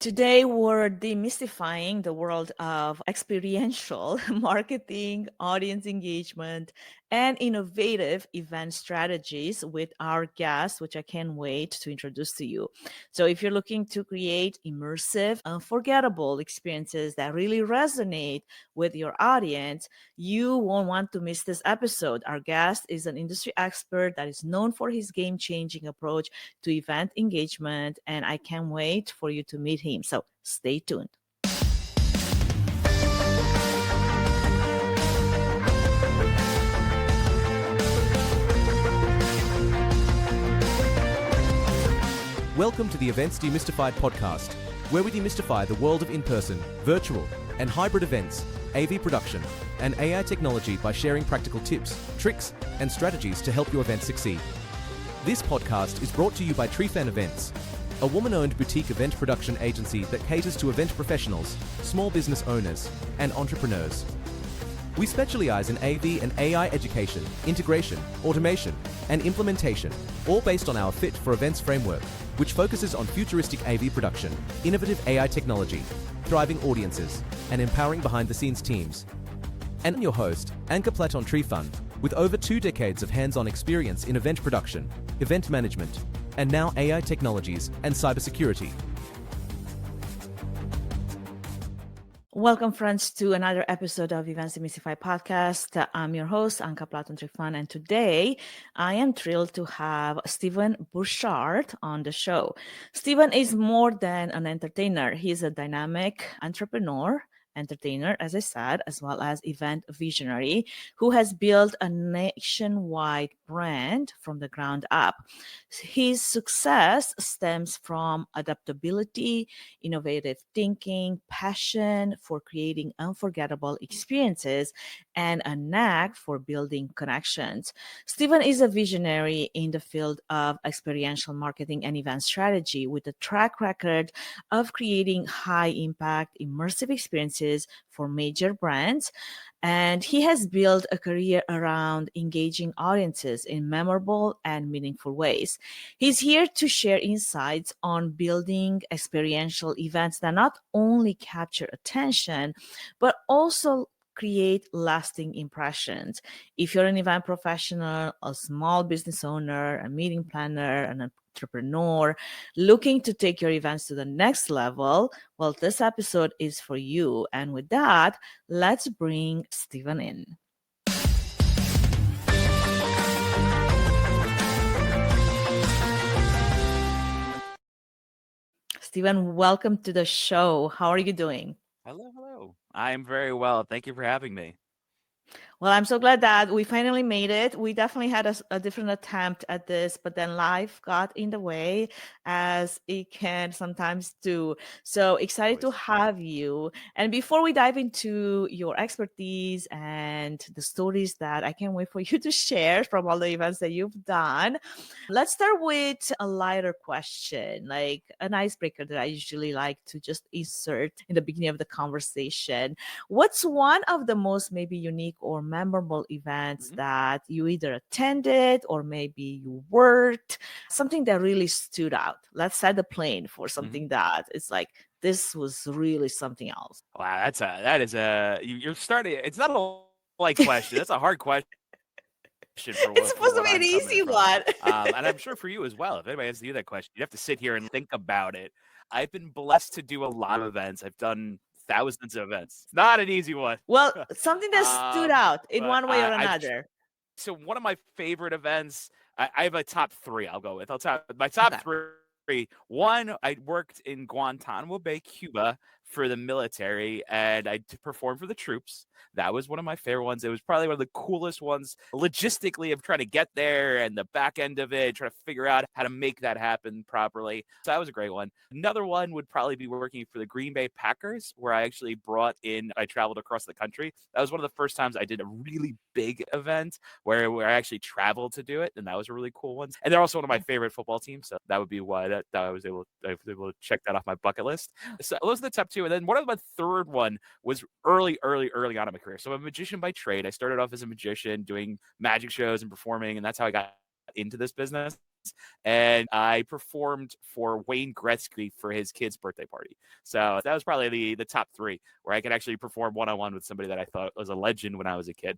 Today, we're demystifying the world of experiential marketing, audience engagement, and innovative event strategies with our guest, which I can't wait to introduce to you. So, if you're looking to create immersive, unforgettable experiences that really resonate with your audience, you won't want to miss this episode. Our guest is an industry expert that is known for his game changing approach to event engagement, and I can't wait for you to meet him. So stay tuned. Welcome to the Events Demystified podcast, where we demystify the world of in-person, virtual, and hybrid events, AV production, and AI technology by sharing practical tips, tricks, and strategies to help your event succeed. This podcast is brought to you by Treefan Events, a woman-owned boutique event production agency that caters to event professionals, small business owners, and entrepreneurs. We specialize in AV and AI education, integration, automation, and implementation, all based on our Fit for Events framework, which focuses on futuristic AV production, innovative AI technology, thriving audiences, and empowering behind-the-scenes teams. And I'm your host, Anka Platon Treefan, with over 2 decades of hands-on experience in event production, event management, and now AI technologies and cybersecurity. Welcome, friends, to another episode of EventsDemystified podcast. I'm your host, Anka Platon Treefan, and today I am thrilled to have Stephen Bouchard on the show. Stephen is more than an entertainer. He's a dynamic entrepreneur, entertainer, as I said, as well as event visionary who has built a nationwide brand from the ground up. His success stems from adaptability, innovative thinking, passion for creating unforgettable experiences, and a knack for building connections. Stephen is a visionary in the field of experiential marketing and event strategy with a track record of creating high impact, immersive experiences for major brands. And he has built a career around engaging audiences in memorable and meaningful ways. He's here to share insights on building experiential events that not only capture attention, but also create lasting impressions. If you're an event professional, a small business owner, a meeting planner, an entrepreneur looking to take your events to the next level, well, this episode is for you. And with that, let's bring Stephen in. Stephen, welcome to the show. How are you doing? Hello. I am very well. Thank you for having me. Well, I'm so glad that we finally made it. We definitely had a different attempt at this, but then life got in the way, as it can sometimes do. So excited to Always. have you. And before we dive into your expertise and the stories that I can't wait for you to share from all the events that you've done, let's start with a lighter question, like an icebreaker that I usually like to just insert in the beginning of the conversation. What's one of the most maybe unique or memorable events that you either attended or maybe you worked, something that really stood out? Let's set the plane for something that is like, this was really something else. Wow, you're starting. It's not a light question. That's a hard question for It's what, for supposed to what be an I'm coming easy from. one. And I'm sure for you as well. If anybody has to do that question, you have to sit here and think about it. I've been blessed to do a lot of events. I've done thousands of events. It's not an easy one. Well, something that stood out in But one way or I've another. so one of my favorite events. I have a top 3. I'll go with. My top Okay. 3. One, I worked in Guantanamo Bay, Cuba, for the military, and I performed for the troops. That was one of my favorite ones. It was probably one of the coolest ones logistically of trying to get there and the back end of it, trying to figure out how to make that happen properly. So that was a great one. Another one would probably be working for the Green Bay Packers, where I actually I traveled across the country. That was one of the first times I did a really big event where I actually traveled to do it, and that was a really cool one. And they're also one of my favorite football teams, so that would be why that I was able to check that off my bucket list. So those are the top 2. And then one of my third one was early on in my career. So I'm a magician by trade. I started off as a magician doing magic shows and performing, and that's how I got into this business. and I performed for Wayne Gretzky for his kid's birthday party. So that was probably the top three where I could actually perform one-on-one with somebody that I thought was a legend when I was a kid.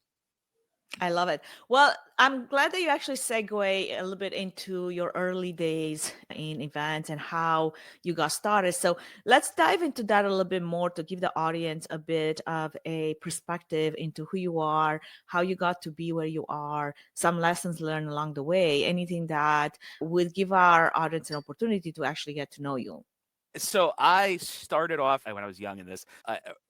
I love it. Well, I'm glad that you actually segue a little bit into your early days in events and how you got started. So let's dive into that a little bit more to give the audience a bit of a perspective into who you are, how you got to be where you are, some lessons learned along the way, anything that would give our audience an opportunity to actually get to know you. So I started off when I was young in this.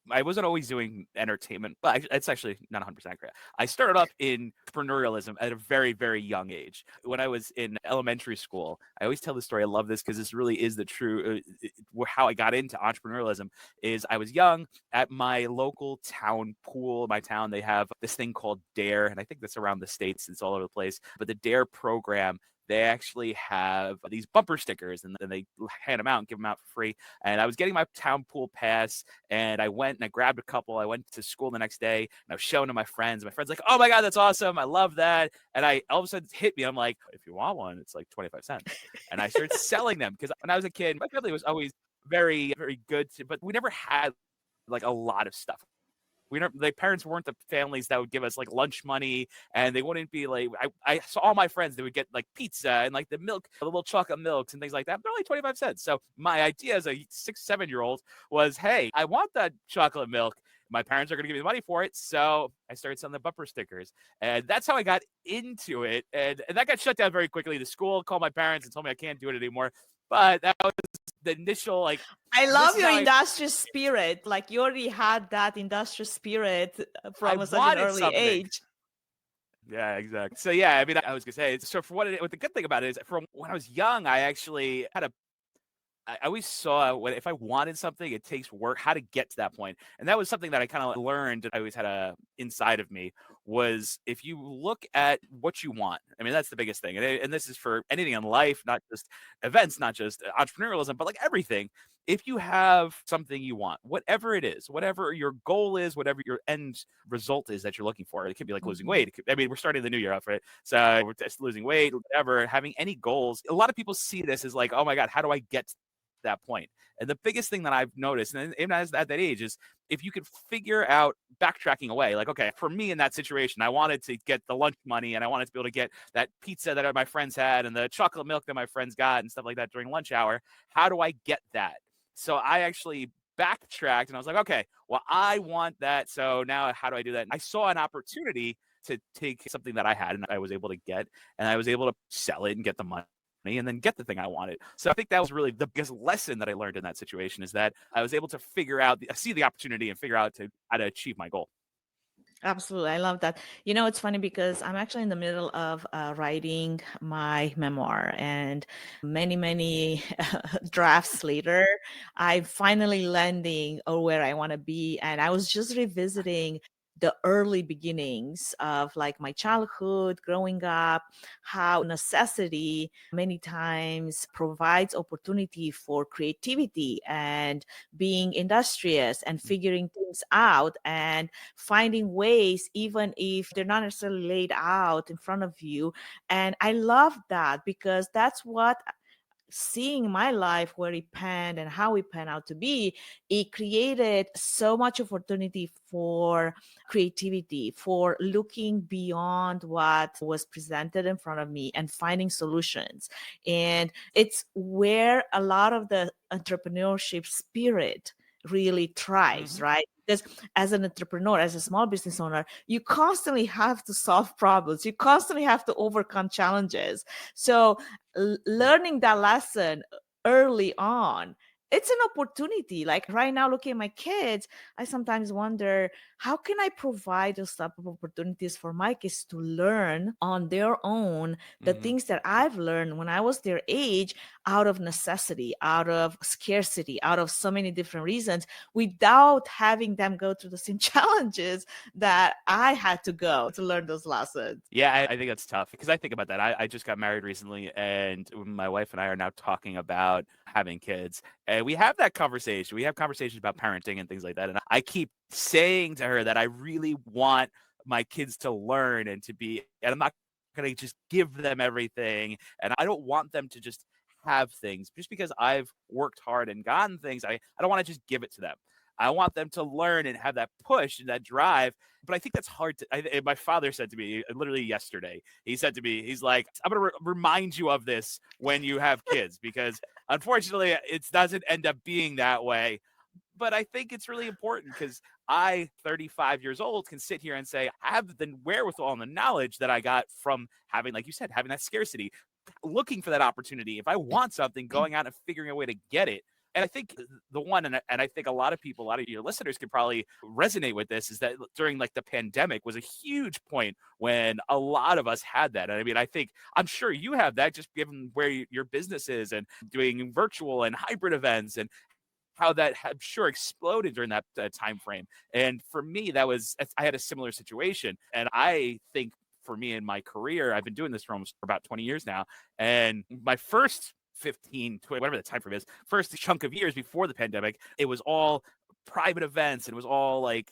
I wasn't always doing entertainment, but it's actually not 100% correct. I started off in entrepreneurialism at a very, very young age. When I was in elementary school, I always tell this story. I love this because this really is the true how I got into entrepreneurialism. Is I was young at my local town pool. My town, they have this thing called Dare, and I think that's around the states. It's all over the place. But the Dare program, they actually have these bumper stickers and then they hand them out and give them out for free. And I was getting my town pool pass and I went and I grabbed a couple. I went to school the next day and I was showing to my friends. My friends like, oh my God, that's awesome. I love that. And I all of a sudden hit me. I'm like, if you want one, it's like 25 cents. And I started selling them because when I was a kid, my family was always very, very good, but we never had like a lot of stuff. The parents weren't the families that would give us like lunch money, and they wouldn't be like I saw all my friends, they would get like pizza and like the milk, the little chocolate milks and things like that. They're only 25 cents. So my idea as a 6-7-year-old was, hey, I want that chocolate milk. My parents are going to give me the money for it. So I started selling the bumper stickers. And that's how I got into it. And that got shut down very quickly. The school called my parents and told me I can't do it anymore. But that was the initial, like, I love your industrious spirit. Like you already had that industrious spirit from such an early age. Yeah, exactly. So yeah, I mean, I was gonna say, so for what the good thing about it is, from when I was young, I actually had I always saw if I wanted something, it takes work, how to get to that point. And that was something that I kind of learned. I always had inside of me was if you look at what you want, I mean, that's the biggest thing. And this is for anything in life, not just events, not just entrepreneurialism, but like everything. If you have something you want, whatever it is, whatever your goal is, whatever your end result is that you're looking for, it could be like losing weight. I mean, we're starting the new year off, right? So we're just losing weight, whatever, having any goals. A lot of people see this as like, oh my God, how do I get that point? And the biggest thing that I've noticed, and even at that age, is if you could figure out backtracking away, like, okay, for me in that situation, I wanted to get the lunch money and I wanted to be able to get that pizza that my friends had and the chocolate milk that my friends got and stuff like that during lunch hour. How do I get that? So I actually backtracked and I was like, okay, well, I want that. So now how do I do that? And I saw an opportunity to take something that I had and I was able to get, and I was able to sell it and get the money and then get the thing I wanted. So I think that was really the biggest lesson that I learned in that situation, is that I was able to see the opportunity and figure out how to achieve my goal. Absolutely. I love that. You know, it's funny because I'm actually in the middle of writing my memoir, and many drafts later, I'm finally landing or where I want to be. And I was just revisiting the early beginnings of like my childhood growing up, how necessity many times provides opportunity for creativity and being industrious and figuring things out and finding ways, even if they're not necessarily laid out in front of you. And I love that because that's what seeing my life where it panned and how it panned out to be, it created so much opportunity for creativity, for looking beyond what was presented in front of me and finding solutions. And it's where a lot of the entrepreneurship spirit really thrives, right? Because as an entrepreneur, as a small business owner, you constantly have to solve problems. You constantly have to overcome challenges. So learning that lesson early on, it's an opportunity. Like right now, looking at my kids, I sometimes wonder, how can I provide those type of opportunities for my kids to learn on their own the things that I've learned when I was their age, out of necessity, out of scarcity, out of so many different reasons, without having them go through the same challenges that I had to go to learn those lessons. Yeah, I think that's tough because I think about that. I just got married recently, and my wife and I are now talking about having kids. And we have that conversation. We have conversations about parenting and things like that. And I keep saying to her that I really want my kids to learn and to be, and I'm not going to just give them everything. And I don't want them to just have things just because I've worked hard and gotten things. I don't want to just give it to them. I want them to learn and have that push and that drive. But I think that's hard to. My father said to me literally yesterday, he said to me, he's like, I'm going to remind you of this when you have kids, because unfortunately it doesn't end up being that way. But I think it's really important because I, 35 years old, can sit here and say, I have the wherewithal and the knowledge that I got from having, like you said, having that scarcity, looking for that opportunity. If I want something, going out and figuring a way to get it. And I think the one, and I think a lot of people, a lot of your listeners could probably resonate with this, is that during like the pandemic was a huge point when a lot of us had that. And I mean, I'm sure you have that, just given where your business is and doing virtual and hybrid events, and how that I'm sure exploded during that time frame. And for me, I had a similar situation. And I think for me in my career, I've been doing this for about 20 years now. And my first 15, 20, whatever the time frame is, first chunk of years before the pandemic, it was all private events, and it was all like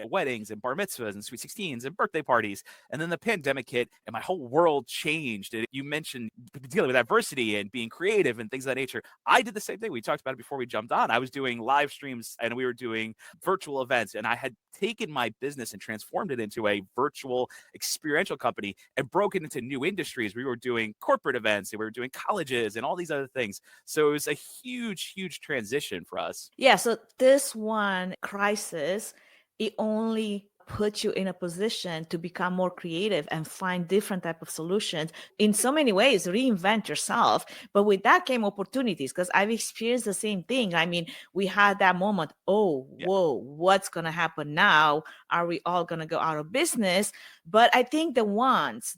weddings and bar mitzvahs and sweet 16s and birthday parties. And then the pandemic hit and my whole world changed. And you mentioned dealing with adversity and being creative and things of that nature. I did the same thing. We talked about it before we jumped on. I was doing live streams and we were doing virtual events, and I had taken my business and transformed it into a virtual experiential company and broken into new industries. We were doing corporate events and we were doing colleges and all these other things. So it was a huge, huge transition for us. Yeah, so this one crisis, it only put you in a position to become more creative and find different type of solutions. In so many ways, reinvent yourself. But with that came opportunities, because I've experienced the same thing. I mean, we had that moment, whoa, what's going to happen now? Are we all going to go out of business? But I think the ones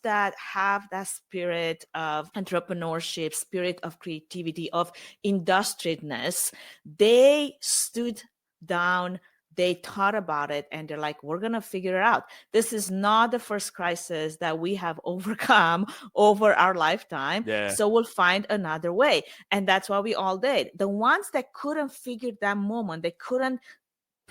that have that spirit of entrepreneurship, spirit of creativity, of industriousness, they stood down, they thought about it, and they're like, we're going to figure it out. This is not the first crisis that we have overcome over our lifetime. Yeah. So we'll find another way. And that's what we all did. The ones that couldn't figure that moment, they couldn't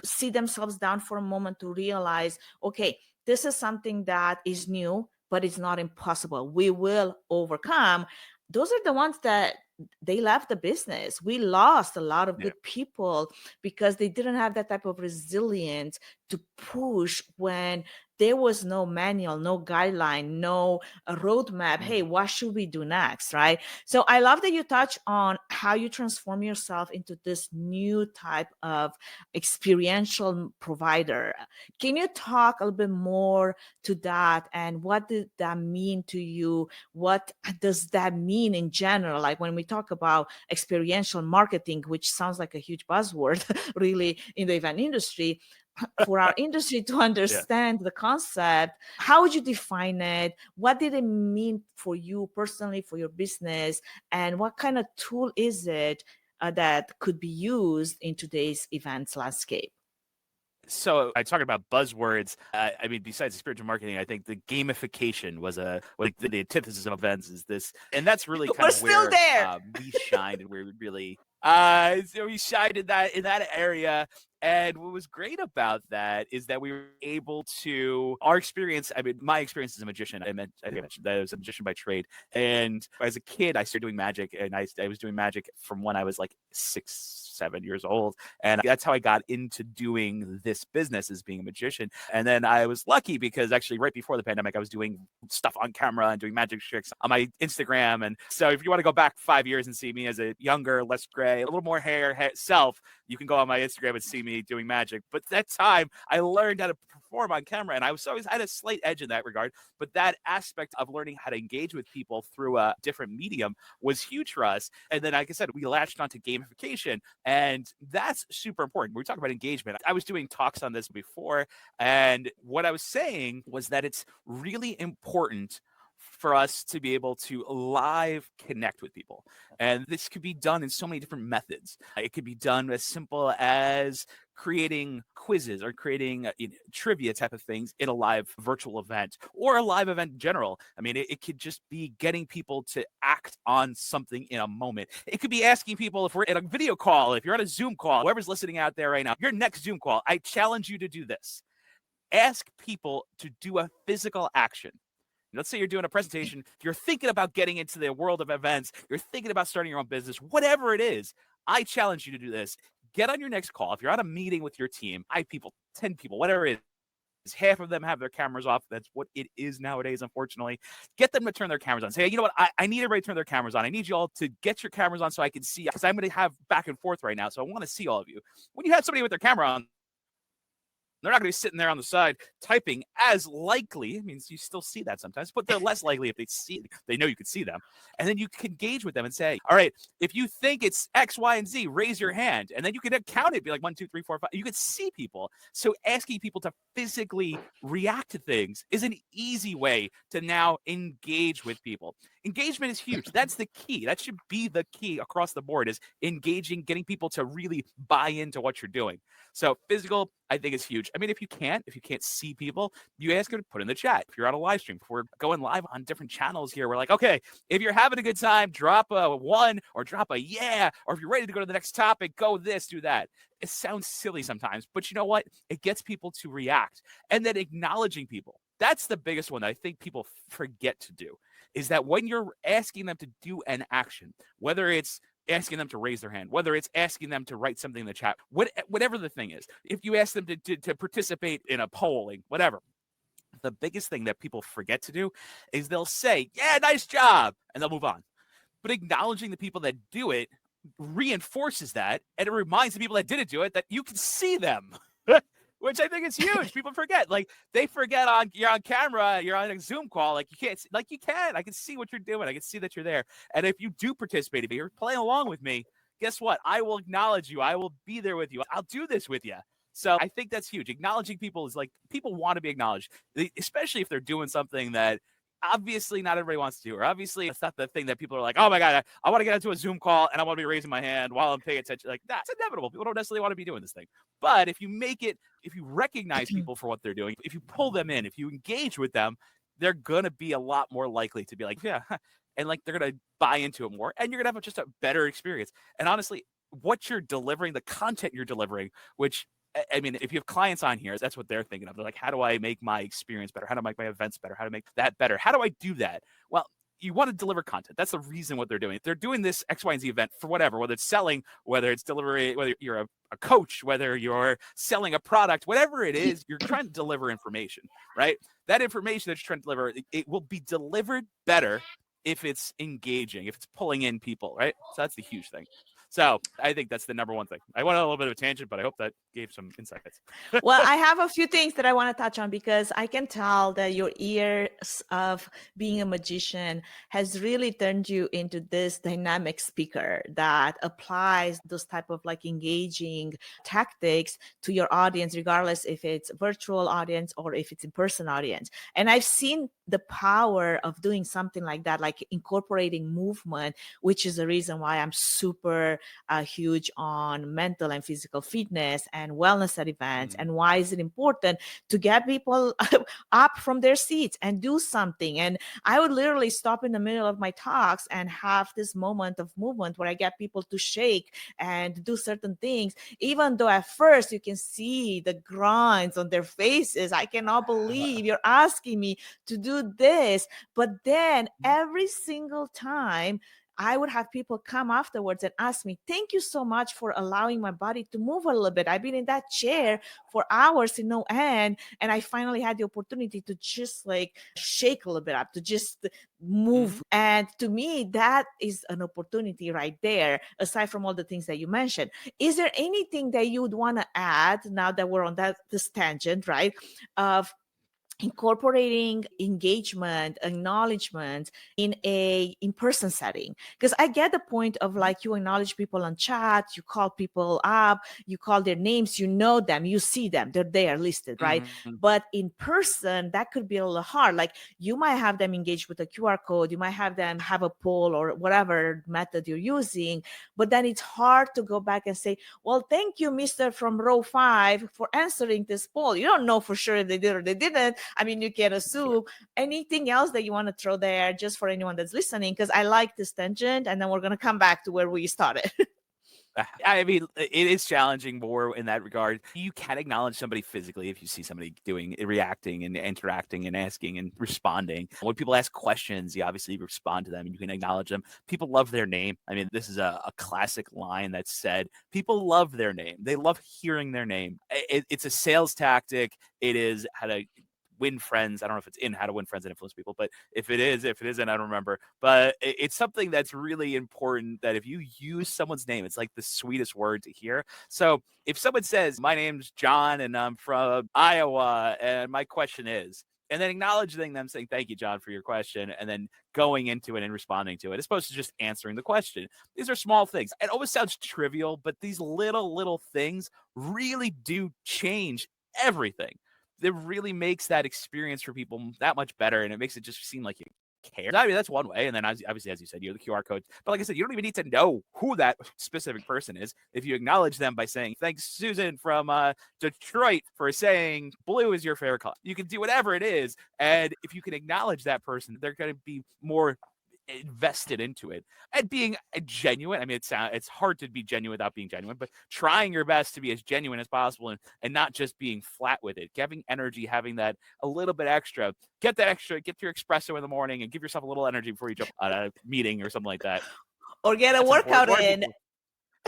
sit themselves down for a moment to realize, okay, this is something that is new, but it's not impossible. We will overcome. Those are the ones that they left the business. We lost a lot of good people because they didn't have that type of resilience to push when there was no manual, no guideline, no roadmap. Hey, what should we do next, right? So I love that you touch on how you transform yourself into this new type of experiential provider. Can you talk a little bit more to that, and what did that mean to you? What does that mean in general? Like when we talk about experiential marketing, which sounds like a huge buzzword really in the event industry, for our industry to understand the concept, how would you define it? What did it mean for you personally, for your business? And what kind of tool is it that could be used in today's events landscape? So I talk about buzzwords. I mean, besides spiritual marketing, I think the gamification was like the antithesis of events is this, and that's really kind of where we shined, and where we really so we shined in that area. And what was great about that is that we were able to our experience. I mean, my experience as a magician. I mentioned that I was a magician by trade, and as a kid, I started doing magic, and I was doing magic from when I was like 6, 7 years old, and that's how I got into doing this business, as being a magician. And then I was lucky because actually right before the pandemic, I was doing stuff on camera and doing magic tricks on my Instagram. And so if you want to go back 5 years and see me as a younger, less gray, a little more hair self, you can go on my Instagram and see me doing magic. But that time I learned how to perform on camera, and I was always had a slight edge in that regard. But that aspect of learning how to engage with people through a different medium was huge for us. And then, like I said, we latched onto gamification, and that's super important. We talk about engagement. I was doing talks on this before, and what I was saying was that it's really important for us to be able to live connect with people. And this could be done in so many different methods. It could be done as simple as creating quizzes or creating trivia type of things in a live virtual event, or a live event in general. I mean, it could just be getting people to act on something in a moment. It could be asking people, if we're in a video call, if you're on a Zoom call, whoever's listening out there right now, your next Zoom call, I challenge you to do this. Ask people to do a physical action. Let's say you're doing a presentation, you're thinking about getting into the world of events, you're thinking about starting your own business, whatever it is. I challenge you to do this. Get on your next call. If you're on a meeting with your team, 5 people, 10 people, whatever it is, half of them have their cameras off. That's what it is nowadays, unfortunately. Get them to turn their cameras on. Say, hey, you know what? I need everybody to turn their cameras on. I need you all to get your cameras on so I can see, because I'm going to have back and forth right now. So I want to see all of you. When you have somebody with their camera on, they're not going to be sitting there on the side typing as likely. It means you still see that sometimes, but they're less likely if they know you can see them. And then you can engage with them and say, all right, if you think it's X, Y, and Z, raise your hand. And then you can count it, be like 1, 2, 3, 4, 5. You can see people. So asking people to physically react to things is an easy way to now engage with people. Engagement is huge. That's the key. That should be the key across the board, is engaging, getting people to really buy into what you're doing. So physical, I think, is huge. I mean, if you can't see people, you ask them to put in the chat. If you're on a live stream, if we're going live on different channels here, we're like, okay, if you're having a good time, drop a 1 or drop a yeah, or if you're ready to go to the next topic, go this, do that. It sounds silly sometimes, but you know what? It gets people to react. And then acknowledging people. That's the biggest one that I think people forget to do, is that when you're asking them to do an action, whether it's asking them to raise their hand, whether it's asking them to write something in the chat, whatever the thing is, if you ask them to participate in a polling, whatever, the biggest thing that people forget to do is they'll say, yeah, nice job, and they'll move on. But acknowledging the people that do it reinforces that, and it reminds the people that didn't do it that you can see them. Which I think is huge. People forget. Like, they forget you're on camera, you're on a Zoom call. Like, you can't, like, you can. I can see what you're doing. I can see that you're there. And if you do participate, if you're playing along with me, guess what? I will acknowledge you. I will be there with you. I'll do this with you. So I think that's huge. Acknowledging people is like, people want to be acknowledged, especially if they're doing something that obviously not everybody wants to do, or obviously it's not the thing that people are like, oh my God, I want to get into a Zoom call and I want to be raising my hand while I'm paying attention. Like, that's inevitable. People don't necessarily want to be doing this thing. But if you recognize people for what they're doing, if you pull them in, if you engage with them, they're going to be a lot more likely to be like, yeah, and like, they're going to buy into it more, and you're going to have just a better experience. And honestly, what you're delivering, the content you're delivering, which, I mean, if you have clients on here, that's what they're thinking of. They're like, how do I make my experience better? How do I make my events better? How to make that better? How do I do that? Well, you want to deliver content. That's the reason what they're doing. They're doing this X, Y, and Z event for whatever, whether it's selling, whether it's delivery, whether you're a coach, whether you're selling a product, whatever it is, you're trying to deliver information, right? That information that you're trying to deliver, it will be delivered better if it's engaging, if it's pulling in people, right? So that's the huge thing. So I think that's the number one thing. I went on a little bit of a tangent, but I hope that gave some insights. Well, I have a few things that I want to touch on, because I can tell that your years of being a magician has really turned you into this dynamic speaker that applies those type of like engaging tactics to your audience, regardless if it's virtual audience or if it's in-person audience. And I've seen the power of doing something like that, like incorporating movement, which is the reason why I'm super huge on mental and physical fitness and wellness at events. And why is it important to get people up from their seats and do something? And I would literally stop in the middle of my talks and have this moment of movement where I get people to shake and do certain things, even though at first you can see the grinds on their faces. I cannot believe you're asking me to do this. But then every single time, I would have people come afterwards and ask me, thank you so much for allowing my body to move a little bit. I've been in that chair for hours in no end, and I finally had the opportunity to just like shake a little bit up, to just move. And to me, that is an opportunity right there, aside from all the things that you mentioned. Is there anything that you would want to add, now that we're on this tangent, right, of incorporating engagement, acknowledgement in a in-person setting? Because I get the point of like, you acknowledge people on chat, you call people up, you call their names, you know them, you see them, they're there listed, right? But in person, that could be a little hard. Like, you might have them engage with a QR code, you might have them have a poll or whatever method you're using, but then it's hard to go back and say, well, thank you, Mr. from row 5 for answering this poll. You don't know for sure if they did or they didn't. I mean, you can assume. Anything else that you want to throw there just for anyone that's listening? Because I like this tangent, and then we're going to come back to where we started. I mean, it is challenging more in that regard. You can acknowledge somebody physically if you see somebody reacting and interacting and asking and responding. When people ask questions, you obviously respond to them and you can acknowledge them. People love their name. I mean, this is a classic line that's said. People love their name. They love hearing their name. It's a sales tactic. It is how to win friends. I don't know if it's in How to Win Friends and Influence People, but if it isn't, I don't remember. But it's something that's really important that if you use someone's name, it's like the sweetest word to hear. So if someone says, my name's John and I'm from Iowa and my question is, and then acknowledging them saying, thank you, John, for your question, and then going into it and responding to it, as opposed to just answering the question. These are small things. It always sounds trivial, but these little things really do change everything. It really makes that experience for people that much better, and it makes it just seem like you care. I mean, that's one way. And then obviously, as you said, you have the QR code. But like I said, you don't even need to know who that specific person is. If you acknowledge them by saying, thanks, Susan from Detroit, for saying blue is your favorite color. You can do whatever it is. And if you can acknowledge that person, they're going to be more invested into it and being genuine. I mean, it's hard to be genuine without being genuine, but trying your best to be as genuine as possible and not just being flat with it, having energy, having that a little bit extra, get your espresso in the morning and give yourself a little energy before you jump on a meeting or something like that. Or get a workout in.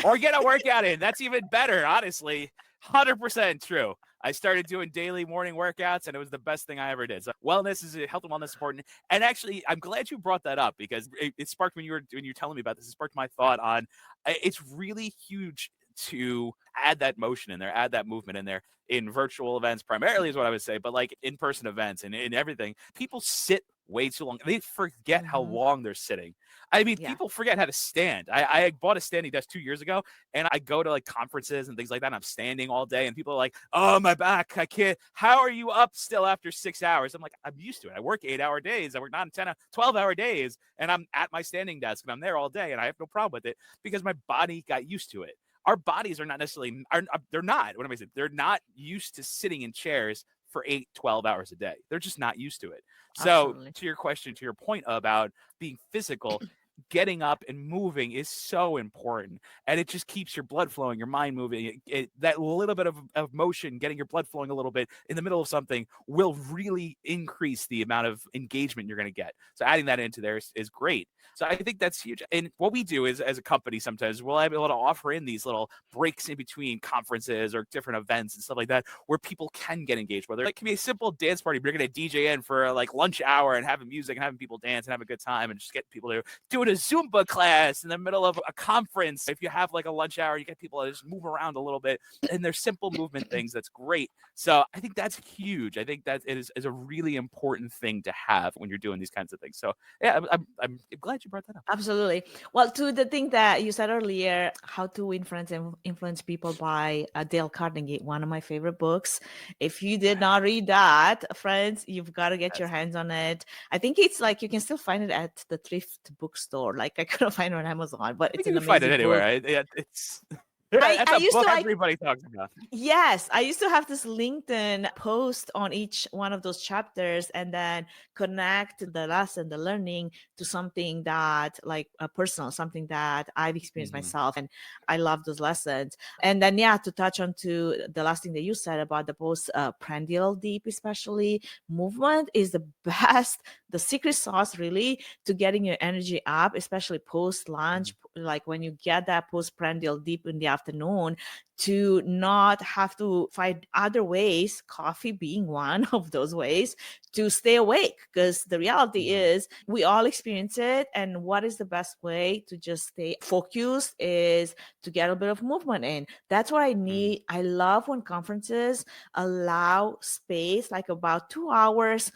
Or get a workout in. That's even better, honestly. 100% true. I started doing daily morning workouts, and it was the best thing I ever did. So wellness is health and wellness is important. And actually, I'm glad you brought that up because it sparked when you were telling me about this. It sparked my thought on it's really huge to add that motion in there, add that movement in there in virtual events, primarily is what I would say, but like in-person events and in everything, people sit way too long. They forget how long they're sitting. I mean, people forget how to stand. I bought a standing desk 2 years ago, and I go to like conferences and things like that, and I'm standing all day, and people are like, oh, my back, I can't. How are you up still after 6 hours? I'm like, I'm used to it. I work 8-hour days. I work 9, 10, 12-hour days, and I'm at my standing desk, and I'm there all day, and I have no problem with it because my body got used to it. Our bodies are not necessarily, they're not, what am I saying? They're not used to sitting in chairs for 8, 12 hours a day. They're just not used to it. So Absolutely. to your question, to your point about being physical, getting up and moving is so important, and it just keeps your blood flowing, your mind moving. That little bit of motion, getting your blood flowing a little bit in the middle of something will really increase the amount of engagement you're going to get. So adding that into there is great. So I think that's huge. And what we do is, as a company, sometimes we'll be able to offer in these little breaks in between conferences or different events and stuff like that, where people can get engaged. Whether it can be a simple dance party, bringing a DJ in for like lunch hour and having music and having people dance and have a good time and just get people to do a Zumba class in the middle of a conference. If you have like a lunch hour, you get people to just move around a little bit, and there's simple movement things. That's great. So I think that's huge. I think that it is a really important thing to have when you're doing these kinds of things. So yeah, I'm glad you brought that up. Absolutely. Well, to the thing that you said earlier, How to Win Friends and Influence People by Dale Carnegie, one of my favorite books. If you did not read that, friends, you've got to get your hands on it. I think it's like you can still find it at the thrift bookstore. Like I couldn't find it on Amazon, but it's an amazing find it anywhere. book. That's I a used book to everybody talks about. Yes, I used to have this LinkedIn post on each one of those chapters and then connect the lesson, the learning to something that like personal, something that I've experienced myself. And I love those lessons. And then, yeah, to touch on to the last thing that you said about the postprandial deep, especially movement is the best, the secret sauce really to getting your energy up, especially post lunch, like when you get that postprandial deep in the afternoon, to not have to find other ways, coffee being one of those ways, to stay awake. Because the reality is we all experience it. And what is the best way to just stay focused is to get a bit of movement in. That's what I need. I love when conferences allow space, like about 2 hours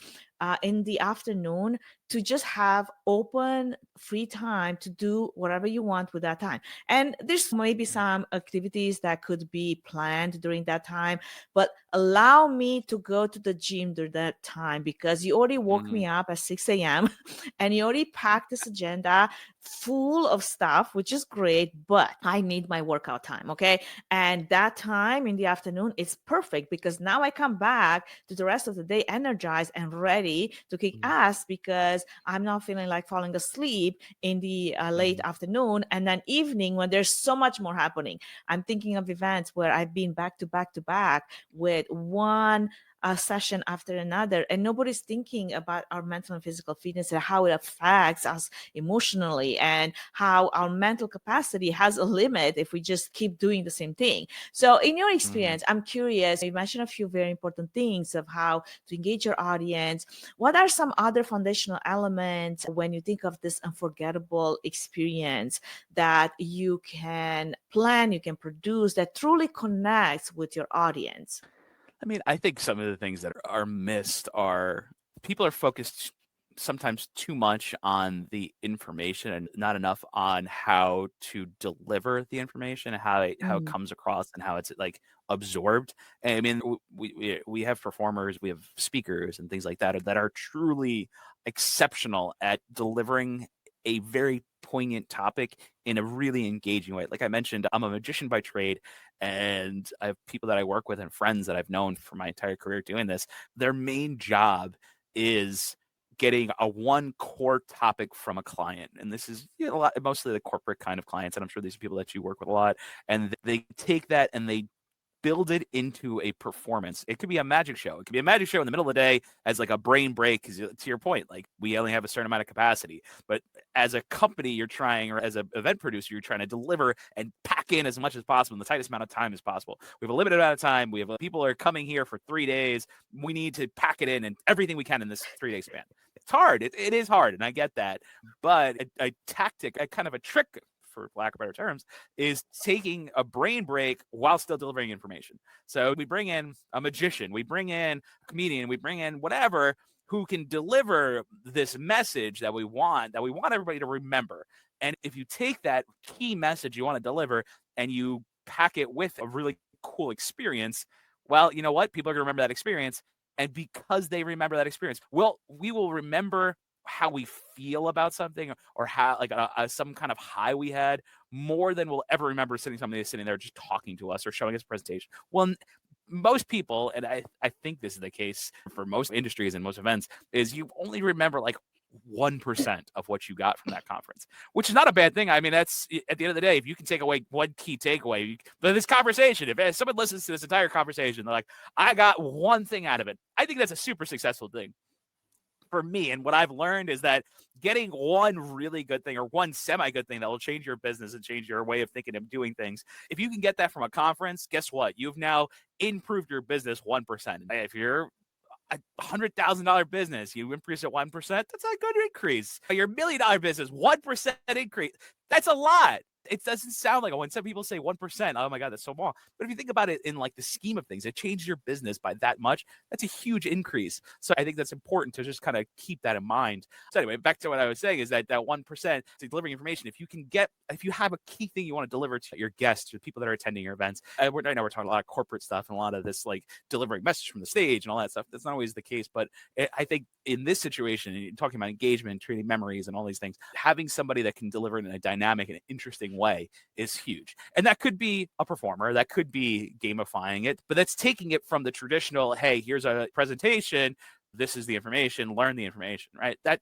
in the afternoon, to just have open free time to do whatever you want with that time. And there's maybe some activities that could be planned during that time, but allow me to go to the gym during that time, because you already woke me up at 6 a.m. and you already packed this agenda full of stuff, which is great, but I need my workout time. Okay. And that time in the afternoon is perfect, because now I come back to the rest of the day energized and ready to kick ass, because because I'm not feeling like falling asleep in the late afternoon. And then evening when there's so much more happening. I'm thinking of events where I've been back to back to back with one session after another, and nobody's thinking about our mental and physical fitness and how it affects us emotionally, and how our mental capacity has a limit if we just keep doing the same thing. So in your experience, I'm curious, you mentioned a few very important things of how to engage your audience. What are some other foundational elements when you think of this unforgettable experience that you can plan, you can produce, that truly connects with your audience? I mean, I think some of the things that are missed are people are focused sometimes too much on the information and not enough on how to deliver the information, how it Mm. comes across and how it's like absorbed. And I mean, we have performers, we have speakers and things like that are truly exceptional at delivering a very poignant topic in a really engaging way. Like I mentioned, I'm a magician by trade, and I have people that I work with and friends that I've known for my entire career doing this. Their main job is getting a one core topic from a client. And this is, you know, mostly the corporate kind of clients. And I'm sure these are people that you work with a lot. And they take that and they build it into a performance. It could be a magic show. It could be a magic show in the middle of the day as like a brain break. Because to your point, like we only have a certain amount of capacity. But as a company, you're trying, or as an event producer, you're trying to deliver and pack in as much as possible in the tightest amount of time as possible. We have a limited amount of time. We have people are coming here for 3 days. We need to pack it in and everything we can in this 3-day span. It's hard. It is hard, and I get that. But a tactic, a kind of a trick, for lack of better terms, is taking a brain break while still delivering information. So we bring in a magician, we bring in a comedian, we bring in whatever who can deliver this message that we want everybody to remember. And if you take that key message you want to deliver and you pack it with a really cool experience, well, you know what? People are going to remember that experience. And because they remember that experience, we will remember how we feel about something, or how like some kind of high we had, more than we'll ever remember somebody sitting there just talking to us or showing us a presentation. Well, most people, and I think this is the case for most industries and most events, is you only remember like 1% of what you got from that conference, which is not a bad thing. I mean, that's at the end of the day, if you can take away one key takeaway, but this conversation, if someone listens to this entire conversation, they're like, I got one thing out of it, I think that's a super successful thing for me. And what I've learned is that getting one really good thing or one semi-good thing that will change your business and change your way of thinking and doing things, if you can get that from a conference, guess what? You've now improved your business 1%. If you're a $100,000 business, you increase it 1%, that's a good increase. Your $1 million business, 1% increase, that's a lot. It doesn't sound like it. When some people say 1%, oh my God, that's so small. But if you think about it in like the scheme of things, it changed your business by that much. That's a huge increase. So I think that's important to just kind of keep that in mind. So anyway, back to what I was saying is that 1% to delivering information, if you have a key thing you want to deliver to your guests, to the people that are attending your events, right now we're talking a lot of corporate stuff and a lot of this like delivering message from the stage and all that stuff. That's not always the case. But I think in this situation, talking about engagement, creating memories and all these things, having somebody that can deliver it in a dynamic and interesting way is huge. And that could be a performer, that could be gamifying it, but that's taking it from the traditional, hey, here's a presentation, this is the information, learn the information, right? That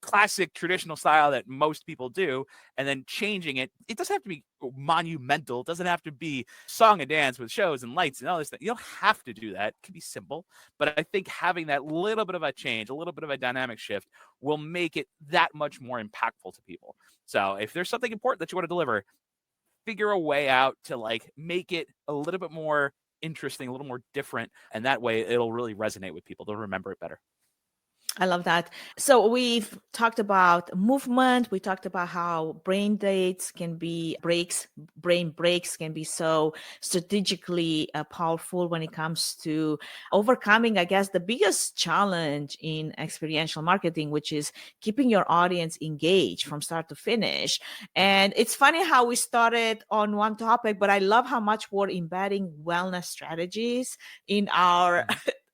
classic traditional style that most people do, and then changing it. It doesn't have to be monumental. It doesn't have to be song and dance with shows and lights and all this stuff. You don't have to do that. It can be simple. But I think having that little bit of a change, a little bit of a dynamic shift will make it that much more impactful to people. So if there's something important that you want to deliver, figure a way out to like make it a little bit more interesting, a little more different. And that way it'll really resonate with people. They'll remember it better. I love that. So we've talked about movement. We talked about how brain breaks can be so strategically powerful when it comes to overcoming, I guess, the biggest challenge in experiential marketing, which is keeping your audience engaged from start to finish. And it's funny how we started on one topic, but I love how much we're embedding wellness strategies in our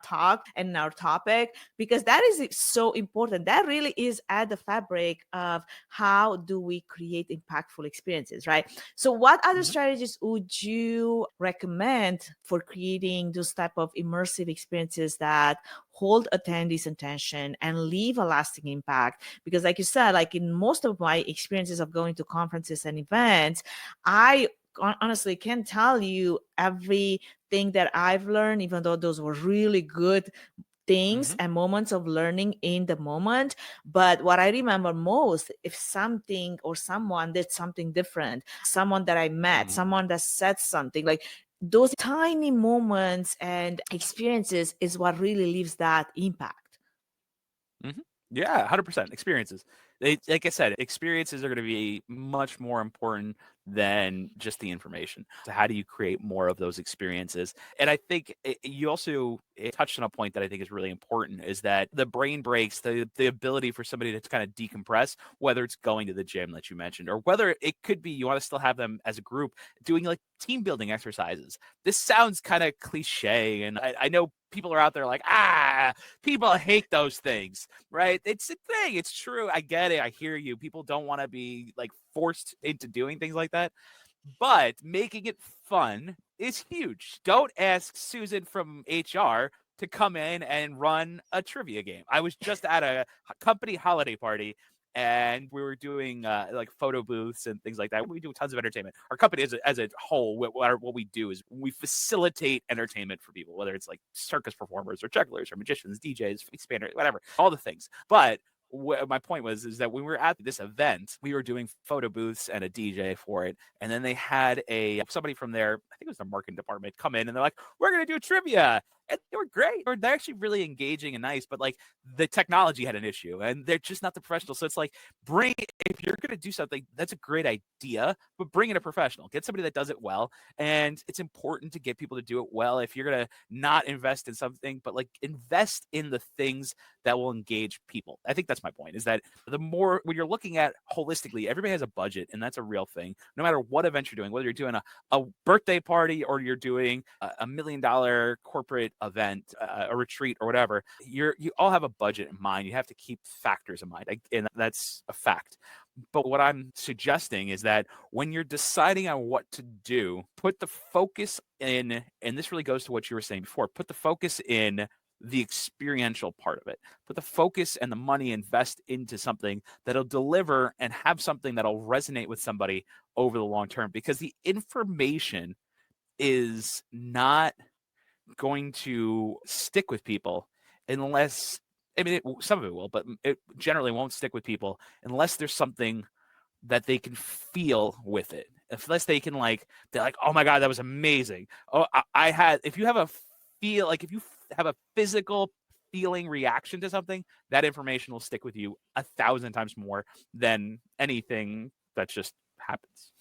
talk and our topic, because that is so important. That really is at the fabric of how do we create impactful experiences, right? So what other strategies would you recommend for creating those type of immersive experiences that hold attendees' attention and leave a lasting impact? Because like you said, like in most of my experiences of going to conferences and events, I honestly can't tell you everything that I've learned, even though those were really good things and moments of learning in the moment. But what I remember most, if something or someone did something different, someone that I met, someone that said something, like those tiny moments and experiences is what really leaves that impact. Yeah, 100% experiences. Like I said, experiences are going to be much more important than just the information. So how do you create more of those experiences? And I think you also touched on a point that I think is really important, is that the brain breaks, the ability for somebody to kind of decompress, whether it's going to the gym that you mentioned, or whether it could be you want to still have them as a group doing like team building exercises. This sounds kind of cliche, and I know people are out there like, people hate those things, right? It's a thing. It's true. I get it. I hear you. People don't want to be like forced into doing things like that. But making it fun is huge. Don't ask Susan from HR to come in and run a trivia game. I was just at a company holiday party, and we were doing like photo booths and things like that. We do tons of entertainment. Our company as a whole, what we do is we facilitate entertainment for people, whether it's like circus performers or jugglers or magicians, DJs, expanders, whatever, all the things. But my point is that when we were at this event, we were doing photo booths and a DJ for it. And then they had somebody from their, I think it was the marketing department, come in and they're like, we're going to do trivia. And they were great. They're actually really engaging and nice, but like the technology had an issue and they're just not the professional. So it's like, if you're going to do something, that's a great idea, but bring in a professional, get somebody that does it well. And it's important to get people to do it well. If you're going to not invest in something, but like invest in the things that will engage people. I think that's my point, is that the more, when you're looking at holistically, everybody has a budget, and that's a real thing. No matter what event you're doing, whether you're doing a birthday party or you're doing a $1 million corporate event, a retreat or whatever, you all have a budget in mind. You have to keep factors in mind, and that's a fact. But what I'm suggesting is that when you're deciding on what to do, put the focus in, and this really goes to what you were saying before, put the focus in the experiential part of it. Put the focus and the money invest into something that'll deliver and have something that'll resonate with somebody over the long term, because the information is not going to stick with people unless, I mean, some of it will, but it generally won't stick with people unless there's something that they can feel with it. Unless they can they're like, oh my God, that was amazing. Oh, if you have a feel, like if you have a physical feeling reaction to something, that information will stick with you 1,000 times more than anything that just happens.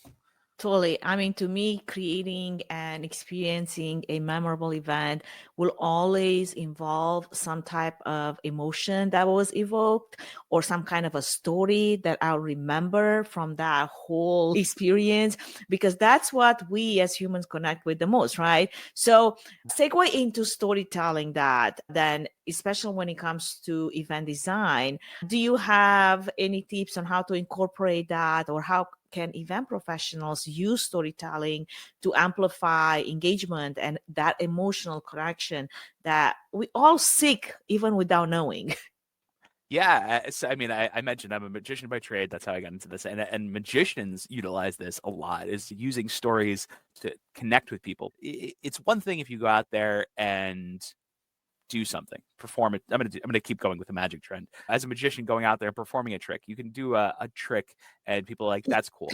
Totally. I mean, to me, creating and experiencing a memorable event will always involve some type of emotion that was evoked or some kind of a story that I'll remember from that whole experience, because that's what we as humans connect with the most, right? So, segue into storytelling that then, especially when it comes to event design, do you have any tips on how to incorporate that, or how can event professionals use storytelling to amplify engagement and that emotional connection that we all seek even without knowing? Yeah, so, I mean, I mentioned I'm a magician by trade. That's how I got into this, and magicians utilize this a lot, is using stories to connect with people. It's one thing if you go out there and do something, perform it. I'm gonna keep going with the magic trend. As a magician going out there and performing a trick, you can do a trick, and people are like, that's cool.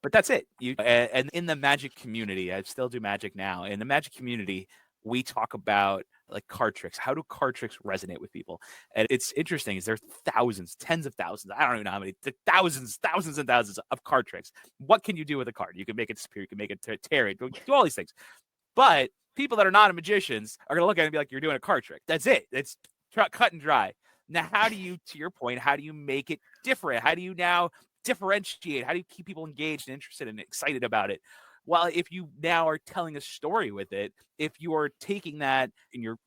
But that's it. And in the magic community, I still do magic now. In the magic community, we talk about like card tricks. How do card tricks resonate with people? And it's interesting, is there thousands, tens of thousands, I don't even know how many, thousands and thousands of card tricks. What can you do with a card? You can make it disappear, you can make it tear it, do all these things. But people that are not magicians are going to look at it and be like, you're doing a card trick. That's it. It's cut and dry. Now, how do you, to your point, how do you make it different? How do you now differentiate? How do you keep people engaged and interested and excited about it? Well, if you now are telling a story with it, if you are taking that and you're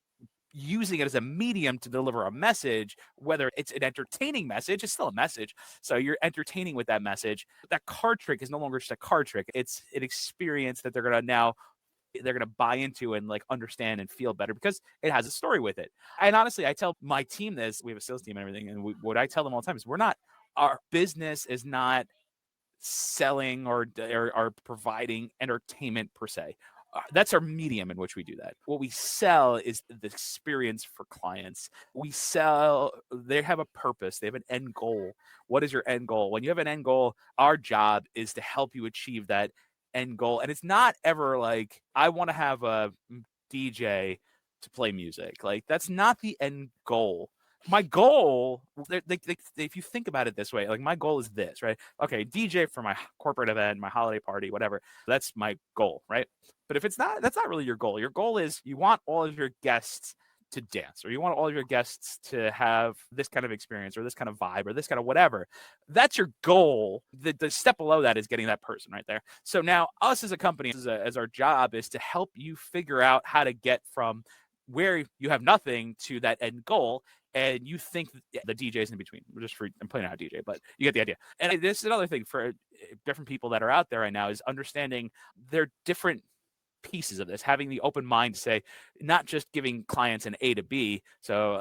using it as a medium to deliver a message, whether it's an entertaining message, it's still a message. So you're entertaining with that message. That card trick is no longer just a card trick. It's an experience that they're going to buy into and like understand and feel better because it has a story with it. And honestly, I tell my team this, we have a sales team and everything. And what I tell them all the time is our business is not selling or providing entertainment per se. That's our medium in which we do that. What we sell is the experience for clients. They have a purpose. They have an end goal. What is your end goal? When you have an end goal, our job is to help you achieve that end goal. And it's not ever like, I want to have a DJ to play music. Like, that's not the end goal. My goal, if you think about it this way, like my goal is this, right? Okay, DJ for my corporate event, my holiday party, whatever. That's my goal, right? But if it's not, that's not really your goal. Your goal is you want all of your guests to dance, or you want all of your guests to have this kind of experience or this kind of vibe or this kind of whatever. That's your goal. The step below that is getting that person right there. So now us as a company, as our job is to help you figure out how to get from where you have nothing to that end goal. And you think the DJ's in between. I'm playing out DJ, but you get the idea. And this is another thing for different people that are out there right now is understanding their different pieces of this, having the open mind to say, not just giving clients an A to B. So,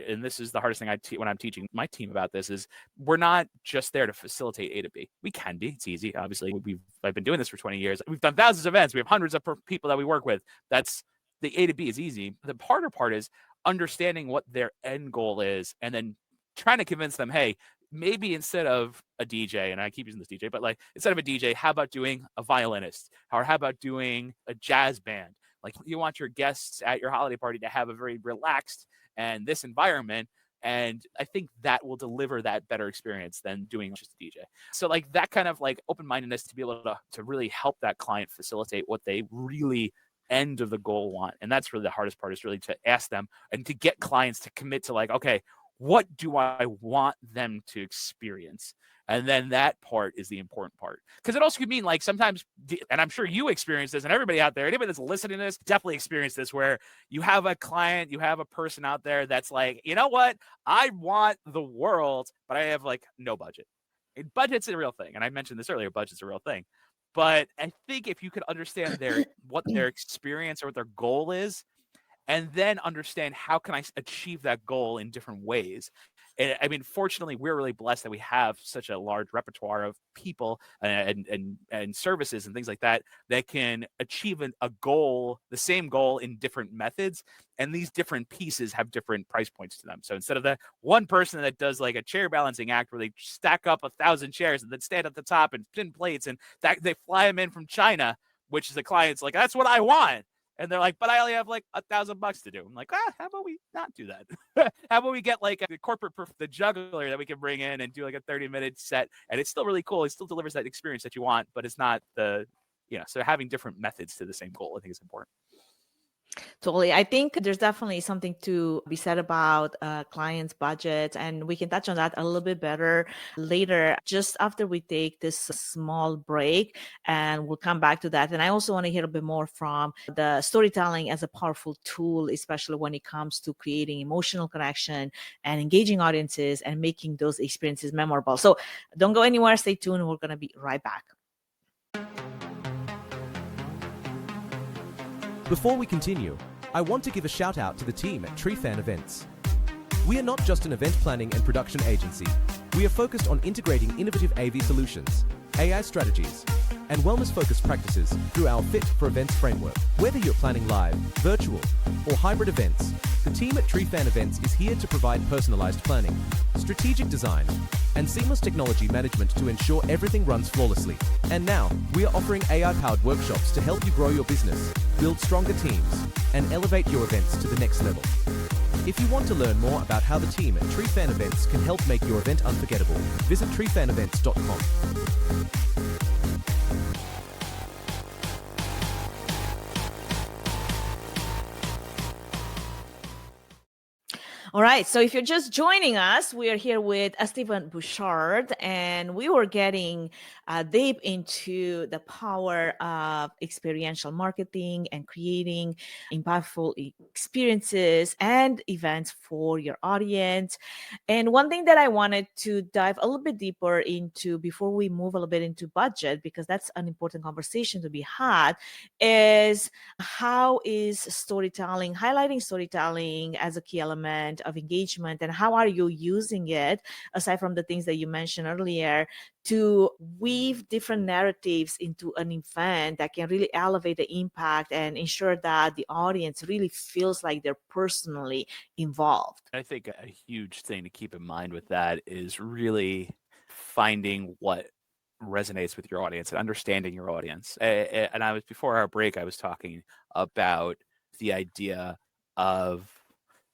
and this is the hardest thing when I'm teaching my team about this is we're not just there to facilitate A to B. We can be, it's easy. Obviously, I've been doing this for 20 years. We've done thousands of events. We have hundreds of people that we work with. That's the A to B is easy. The harder part is understanding what their end goal is and then trying to convince them, hey, maybe instead of a DJ, and I keep using this DJ, but like instead of a DJ, how about doing a violinist? Or how about doing a jazz band? Like you want your guests at your holiday party to have a very relaxed and this environment. And I think that will deliver that better experience than doing just a DJ. So like that kind of like open-mindedness to be able to really help that client facilitate what they really end of the goal want. And that's really the hardest part is really to ask them and to get clients to commit to like, okay, what do I want them to experience? And then that part is the important part. Because it also could mean like sometimes, and I'm sure you experience this and everybody out there, anybody that's listening to this definitely experienced this where you have a client, you have a person out there that's like, you know what? I want the world, but I have like no budget. And budget's a real thing. And I mentioned this earlier, budget's a real thing. But I think if you could understand what their experience or what their goal is, and then understand how can I achieve that goal in different ways. And, I mean, fortunately, we're really blessed that we have such a large repertoire of people and services and things like that that can achieve a goal, the same goal in different methods. And these different pieces have different price points to them. So instead of the one person that does like a chair balancing act where they stack up 1,000 chairs and then stand at the top and spin plates and they fly them in from China, which is the client's like, that's what I want. And they're like, but I only have like $1,000 to do. I'm like, how about we not do that? How about we get like a corporate, the juggler that we can bring in and do like a 30-minute set. And it's still really cool. It still delivers that experience that you want, but it's not so having different methods to the same goal, I think is important. Totally. I think there's definitely something to be said about clients' budget, and we can touch on that a little bit better later, just after we take this small break, and we'll come back to that. And I also want to hear a bit more from the storytelling as a powerful tool, especially when it comes to creating emotional connection and engaging audiences and making those experiences memorable. So don't go anywhere. Stay tuned. We're going to be right back. Before we continue, I want to give a shout out to the team at TreeFan Events. We are not just an event planning and production agency. We are focused on integrating innovative AV solutions, AI strategies, and wellness-focused practices through our Fit for Events framework. Whether you're planning live, virtual, or hybrid events, the team at TreeFan Events is here to provide personalized planning, strategic design, and seamless technology management to ensure everything runs flawlessly. And now, we are offering AI-powered workshops to help you grow your business, build stronger teams, and elevate your events to the next level. If you want to learn more about how the team at TreeFan Events can help make your event unforgettable, visit treefanevents.com. All right. So if you're just joining us, we are here with Stephen Bouchard, and we were getting deep into the power of experiential marketing and creating impactful experiences and events for your audience. And one thing that I wanted to dive a little bit deeper into before we move a little bit into budget, because that's an important conversation to be had, is how is storytelling, highlighting storytelling as a key element of engagement, and how are you using it, aside from the things that you mentioned earlier, to weave different narratives into an event that can really elevate the impact and ensure that the audience really feels like they're personally involved. I think a huge thing to keep in mind with that is really finding what resonates with your audience and understanding your audience. And I was, before our break, I was talking about the idea of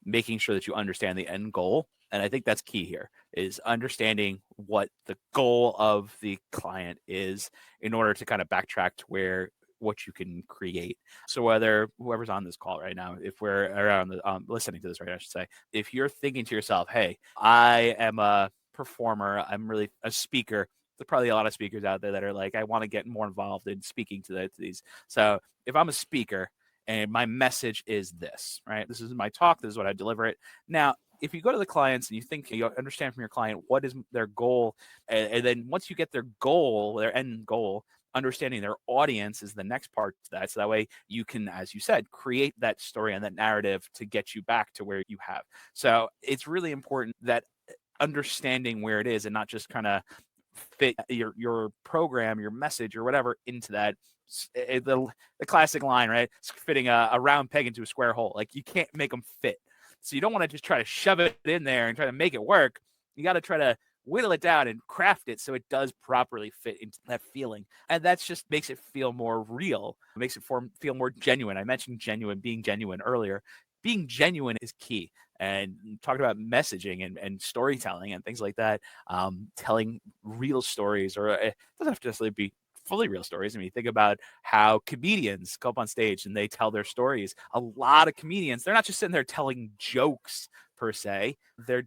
making sure that you understand the end goal. And I think that's key here, is understanding what the goal of the client is in order to kind of backtrack to what you can create. So whether whoever's on this call right now, if we're around listening to this right now, I should say, if you're thinking to yourself, hey, I am a performer, I'm really a speaker. There's probably a lot of speakers out there that are like, I want to get more involved in speaking to these. So if I'm a speaker and my message is this, right? This is my talk. This is what I deliver it. Now, if you go to the clients and you think you understand from your client what is their goal, and then once you get their goal, their end goal, understanding their audience is the next part to that. So that way you can, as you said, create that story and that narrative to get you back to where you have. So it's really important that understanding where it is and not just kind of fit your program, your message, or whatever into that. The classic line, right? It's fitting a round peg into a square hole. Like, you can't make them fit. So you don't want to just try to shove it in there and try to make it work. You got to try to whittle it down and craft it so it does properly fit into that feeling. And that's just makes it feel more real. It makes it feel more genuine. I mentioned being genuine earlier. Being genuine is key. And talking about messaging and storytelling and things like that, telling real stories, or it doesn't have to necessarily be fully real stories. I mean, think about how comedians go up on stage and they tell their stories. A lot of comedians, they're not just sitting there telling jokes per se. They're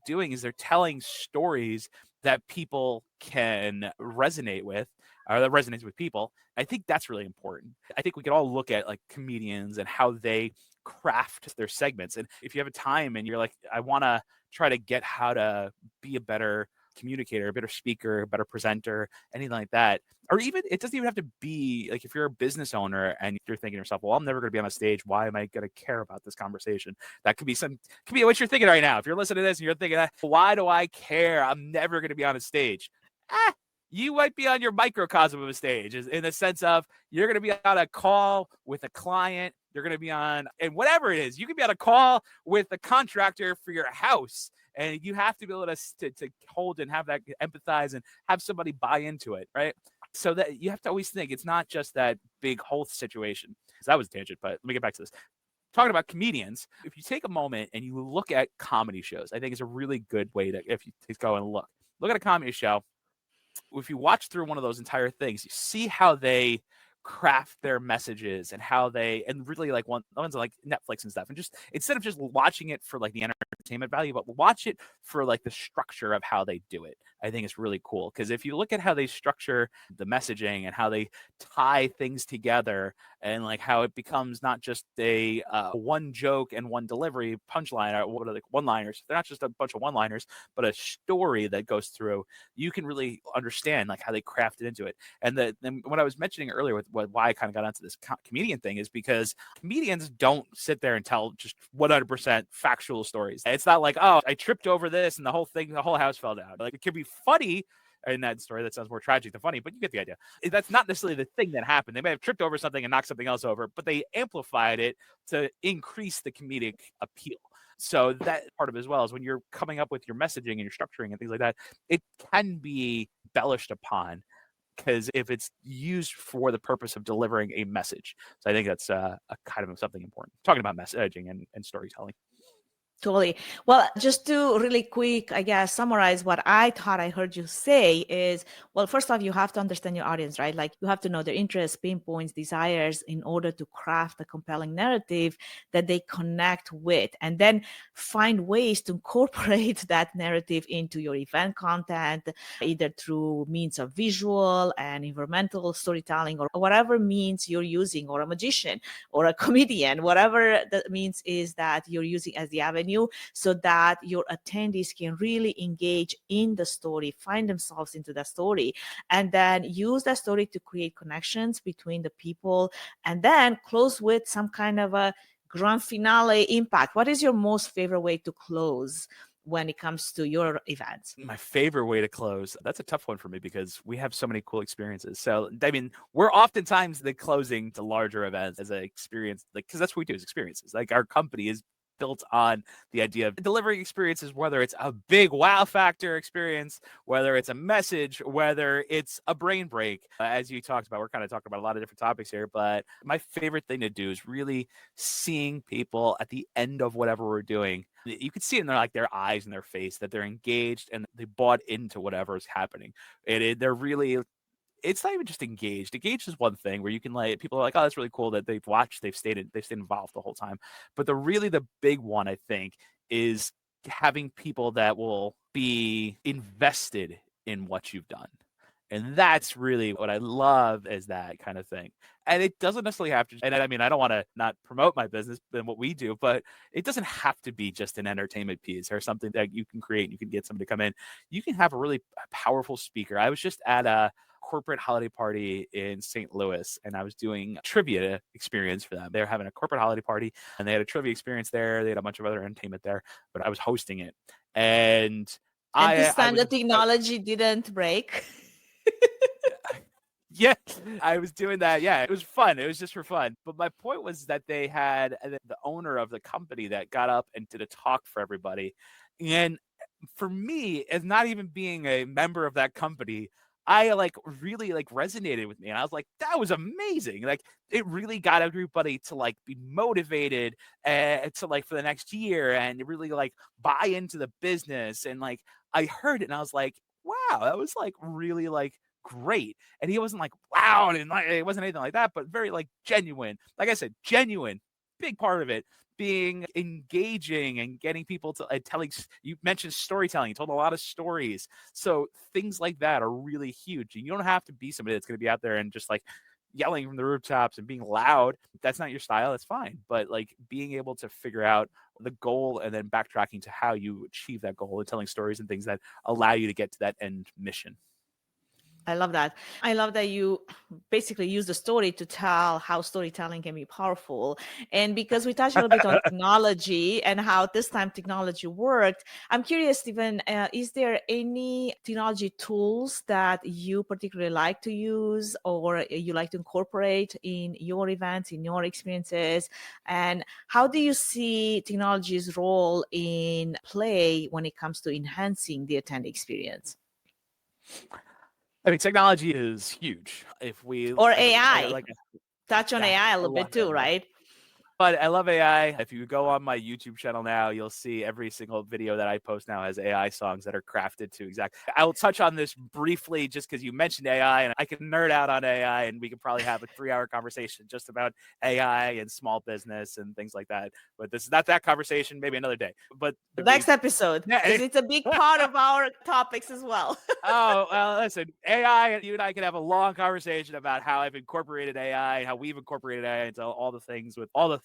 telling stories that people can resonate with, or that resonates with people. I think that's really important. I think we could all look at like comedians and how they craft their segments. And if you have a time and you're like, I want to try to get how to be a better communicator, a better speaker, a better presenter, anything like that. Or even, it doesn't even have to be like, if you're a business owner and you're thinking to yourself, well, I'm never going to be on a stage. Why am I going to care about this conversation? That could be what you're thinking right now. If you're listening to this and you're thinking, why do I care? I'm never going to be on a stage. You might be on your microcosm of a stage, in the sense of you're going to be on a call with a client. You're going to be on, and whatever it is, you could be on a call with a contractor for your house. And you have to be able to hold and have that empathize and have somebody buy into it, right? So that you have to always think it's not just that big whole situation. So that was a tangent, but let me get back to this. Talking about comedians, if you take a moment and you look at comedy shows, I think it's a really good way to, if you go and look at a comedy show. If you watch through one of those entire things, you see how they craft their messages and how they, and really like ones like Netflix and stuff, and just instead of just watching it for like the entertainment value, but watch it for like the structure of how they do it. I think it's really cool, because if you look at how they structure the messaging and how they tie things together, and like how it becomes not just a one joke and one delivery punchline, or what are the one-liners? They're not just a bunch of one-liners, but a story that goes through. You can really understand like how they craft it into it. And then what I was mentioning earlier with why I kind of got onto this comedian thing is because comedians don't sit there and tell just 100% factual stories. It's not like, oh, I tripped over this and the whole house fell down. Like, it could be funny in that story. That sounds more tragic than funny, but you get the idea. That's not necessarily the thing that happened. They may have tripped over something and knocked something else over, but they amplified it to increase the comedic appeal. So that part of it as well is when you're coming up with your messaging and your structuring and things like that, it can be embellished upon, because if it's used for the purpose of delivering a message. So I think that's a kind of something important, talking about messaging and storytelling. Totally. Well, just to really quick, I guess, summarize what I thought I heard you say is, well, first off, you have to understand your audience, right? Like you have to know their interests, pain points, desires in order to craft a compelling narrative that they connect with, and then find ways to incorporate that narrative into your event content, either through means of visual and environmental storytelling or whatever means you're using, or a magician or a comedian, whatever the means is that you're using as the avenue, so that your attendees can really engage in the story, find themselves into the story, and then use that story to create connections between the people, and then close with some kind of a grand finale impact. What is your most favorite way to close when it comes to your events? My favorite way to close, that's a tough one for me because we have so many cool experiences. So, I mean, we're oftentimes the closing to larger events as an experience, like, because that's what we do is experiences. Like our company is built on the idea of delivering experiences, whether it's a big wow factor experience, whether it's a message, whether it's a brain break. As you talked about, we're kind of talking about a lot of different topics here, but my favorite thing to do is really seeing people at the end of whatever we're doing. You can see in their eyes and their face that they're engaged and they bought into whatever is happening. They're really, it's not even just engaged. Engaged is one thing where you can people are like, oh, that's really cool that they've watched, they've stayed involved the whole time. But the big one, I think, is having people that will be invested in what you've done. And that's really what I love, is that kind of thing. And it doesn't necessarily have to, and I mean, I don't want to not promote my business and what we do, but it doesn't have to be just an entertainment piece or something that you can create and you can get somebody to come in. You can have a really powerful speaker. I was just at a corporate holiday party in St. Louis, and I was doing a trivia experience for them. They were having a corporate holiday party and they had a trivia experience there. They had a bunch of other entertainment there, but I was hosting it. And this time the technology didn't break. Yeah, I was doing that. Yeah, it was fun. It was just for fun. But my point was that they had the owner of the company that got up and did a talk for everybody. And for me, as not even being a member of that company, I really resonated with me. And I was like, that was amazing. Like it really got everybody to be motivated to for the next year and really buy into the business. And I heard it and I was like, wow, that was really great. And he wasn't wow, and it wasn't anything like that, but very genuine. Like I said, genuine, big part of it being engaging and getting people to telling. You mentioned storytelling. You told a lot of stories, so things like that are really huge. And you don't have to be somebody that's going to be out there and just yelling from the rooftops and being loud. If that's not your style, that's fine. But being able to figure out the goal and then backtracking to how you achieve that goal and telling stories and things that allow you to get to that end mission. I love that. I love that you basically use the story to tell how storytelling can be powerful. And because we touched a little bit on technology and how this time technology worked, I'm curious, Stephen, is there any technology tools that you particularly like to use or you like to incorporate in your events, in your experiences? And how do you see technology's role in play when it comes to enhancing the attendee experience? I mean, technology is huge. If we or AI, touch on AI a little bit too, right? But I love AI. If you go on my YouTube channel now, you'll see every single video that I post now has AI songs that are crafted to exact. I will touch on this briefly just because you mentioned AI, and I can nerd out on AI, and we could probably have a 3-hour conversation just about AI and small business and things like that. But this is not that conversation. Maybe another day. But the next episode, because it's a big part of our topics as well. Oh, well, listen, AI, you and I can have a long conversation about how I've incorporated AI, how we've incorporated AI into all the things with all the things.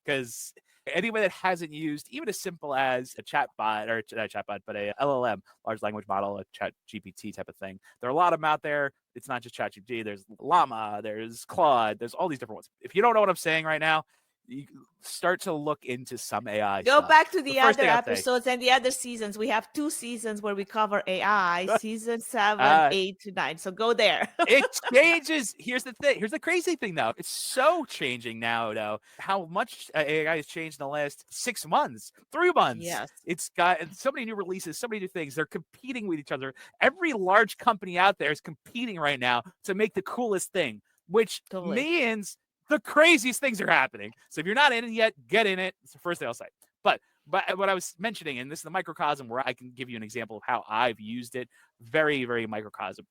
Because anyone that hasn't used even as simple as a chatbot, or not a chatbot, but a LLM, large language model, a chat GPT type of thing. There are a lot of them out there. It's not just ChatGPT. There's Llama, there's Claude, there's all these different ones. If you don't know what I'm saying right now, you start to look into some AI Go stuff. back to the other episodes and the other seasons. We have 2 seasons where we cover AI, season 7, 8 to 9. So go there. It changes. Here's the thing. Here's the crazy thing, though. It's so changing now, though. How much AI has changed in the last 6 months, 3 months. Yes. It's got so many new releases, so many new things. They're competing with each other. Every large company out there is competing right now to make the coolest thing, which means the craziest things are happening. So if you're not in it yet, get in it. It's the first thing I'll say. But But what I was mentioning, and this is the microcosm where I can give you an example of how I've used it, very, very microcosm,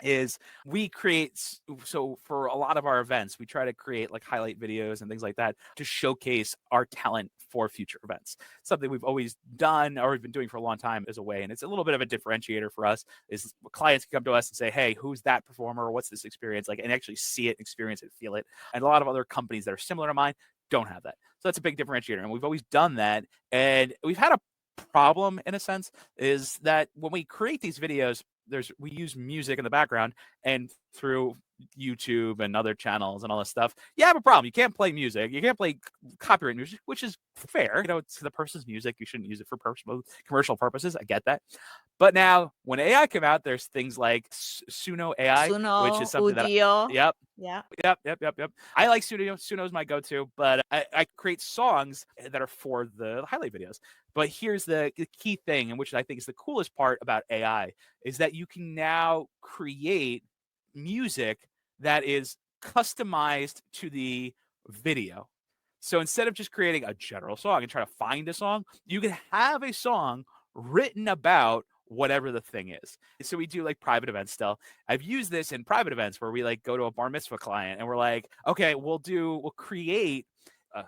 is we create, so for a lot of our events we try to create like highlight videos and things like that to showcase our talent for future events. Something we've always done or we've been doing for a long time as a way, and it's a little bit of a differentiator for us, is clients can come to us and say, hey, who's that performer, what's this experience like, and actually see it, experience it, feel it. And a lot of other companies that are similar to mine don't have that, so that's a big differentiator, and we've always done that. And we've had a problem in a sense, is that when we create these videos, we use music in the background, and through YouTube and other channels and all this stuff, you have a problem. You can't play music. You can't play copyright music, which is fair. You know, it's the person's music. You shouldn't use it for commercial purposes. I get that. But now when AI came out, there's things like Suno AI, which is Suno, something that Udio. yep. Yeah. Yep. I like Suno. Suno's my go-to, but I create songs that are for the highlight videos. But here's the key thing, and which I think is the coolest part about AI, is that you can now create music that is customized to the video. So instead of just creating a general song and trying to find a song, you can have a song written about whatever the thing is. So we do like private events still. I've used this in private events where we like go to a bar mitzvah client and we're like, okay, we'll create a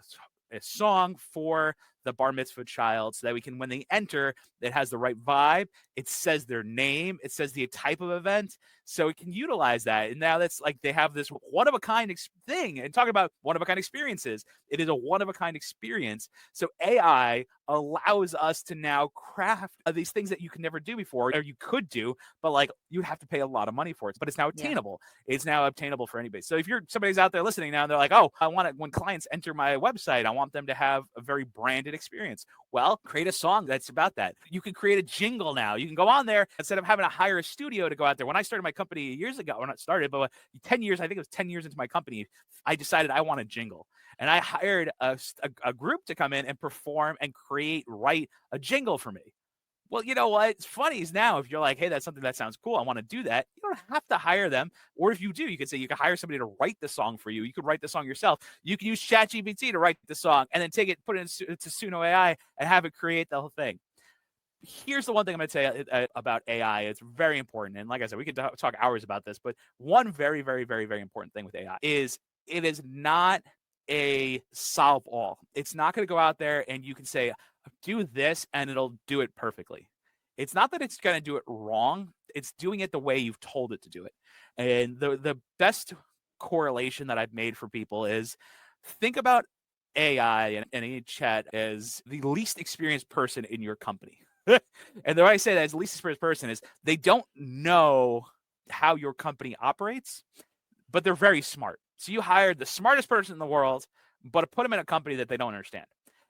song for the bar mitzvah child so that we can, when they enter, it has the right vibe. It says their name. It says the type of event. So we can utilize that. And now that's like, they have this one-of-a-kind thing. And talking about one-of-a-kind experiences, it is a one-of-a-kind experience. So AI allows us to now craft these things that you could never do before, or you could do, but like you'd have to pay a lot of money for it. But it's now attainable. Yeah. It's now obtainable for anybody. So if somebody's out there listening now and they're like, oh, I want it when clients enter my website, I want them to have a very branded experience. Well, create a song that's about that. You can create a jingle now. You can go on there instead of having to hire a studio to go out there. When I started my company years ago, or not started, but 10 years, I think it was 10 years into my company, I decided I want a jingle. And I hired a group to come in and perform and write a jingle for me. Well, you know what? It's funny is now if you're like, hey, that's something that sounds cool, I want to do that. You don't have to hire them. Or if you do, you could say you can hire somebody to write the song for you. You could write the song yourself. You can use ChatGPT to write the song and then take it, put it into Suno AI and have it create the whole thing. Here's the one thing I'm going to say about AI. It's very important. And like I said, we could talk hours about this, but one very, very, very, very important thing with AI is it is not a solve all. It's not going to go out there and you can say, do this and it'll do it perfectly. It's not that it's going to do it wrong. It's doing it the way you've told it to do it. And the best correlation that I've made for people is think about AI and any chat as the least experienced person in your company. And the way I say that as the least experienced person is they don't know how your company operates, but they're very smart. So you hired the smartest person in the world, but put them in a company that they don't understand.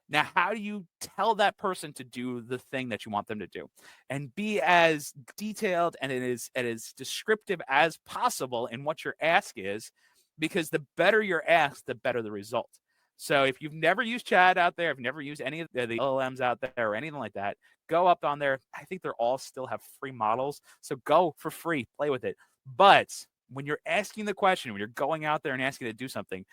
Now, how do you tell that person to do the thing that you want them to do? And be as detailed and as descriptive as possible in what your ask is, because the better your ask, the better the result. So if you've never used chat out there, if you've never used any of the LLMs out there or anything like that, go up on there. I think they're all still have free models. So go for free, play with it. But when you're asking the question, when you're going out there and asking it to do something,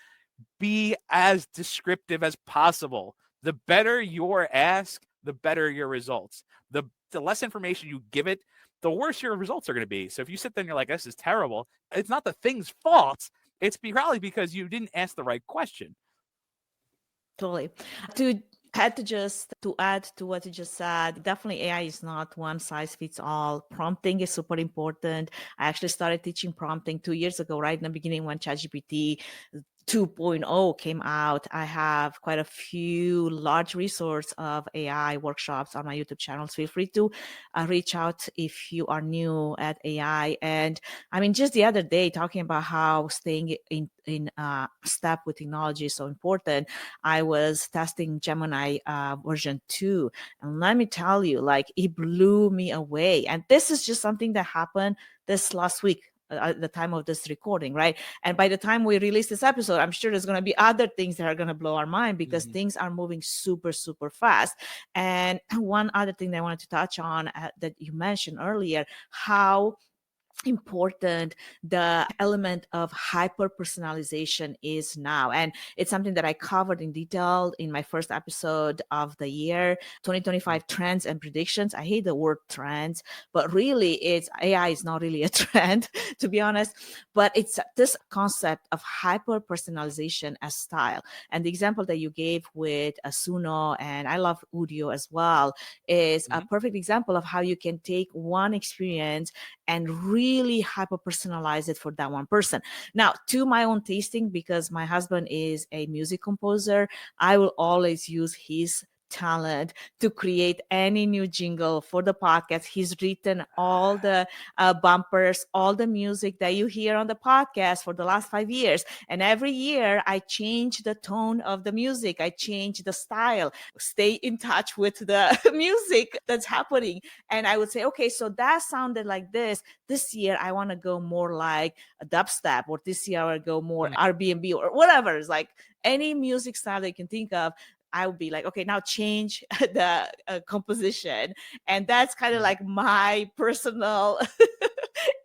be as descriptive as possible. The better your ask, the better your results. The less information you give it, the worse your results are going to be. So if you sit there and you're like, this is terrible, it's not the thing's fault. It's probably because you didn't ask the right question. Totally. To add to what you just said, definitely AI is not one size fits all. Prompting is super important. I actually started teaching prompting 2 years ago, right in the beginning when ChatGPT 2.0 came out. I have quite a few large resource of AI workshops on my YouTube channels. Feel free to reach out if you are new at AI. And I mean, just the other day, talking about how staying in step with technology is so important, I was testing Gemini version 2. And let me tell you, like, it blew me away. And this is just something that happened this last week. At the time of this recording, right? And by the time we release this episode, I'm sure there's going to be other things that are going to blow our mind because things are moving super, super fast. And one other thing that I wanted to touch on that you mentioned earlier, how important the element of hyper personalization is now. And it's something that I covered in detail in my first episode of the year 2025 trends and predictions. I hate the word trends, but really it's AI is not really a trend, to be honest, but it's this concept of hyper personalization as style. And the example that you gave with Suno, and I love Udio as well, is a perfect example of how you can take one experience and really hyper personalize it for that one person. Now, to my own tasting, because my husband is a music composer, I will always use his talent to create any new jingle for the podcast. He's written all the bumpers, all the music that you hear on the podcast for the last 5 years. And every year I change the tone of the music, I change the style, stay in touch with the music that's happening. And I would say, okay, so that sounded like this. This year I want to go more like a dubstep, or this year I want to go more Airbnb or whatever. It's like any music style that you can think of. I would be like, okay, now change the composition. And that's kind of like my personal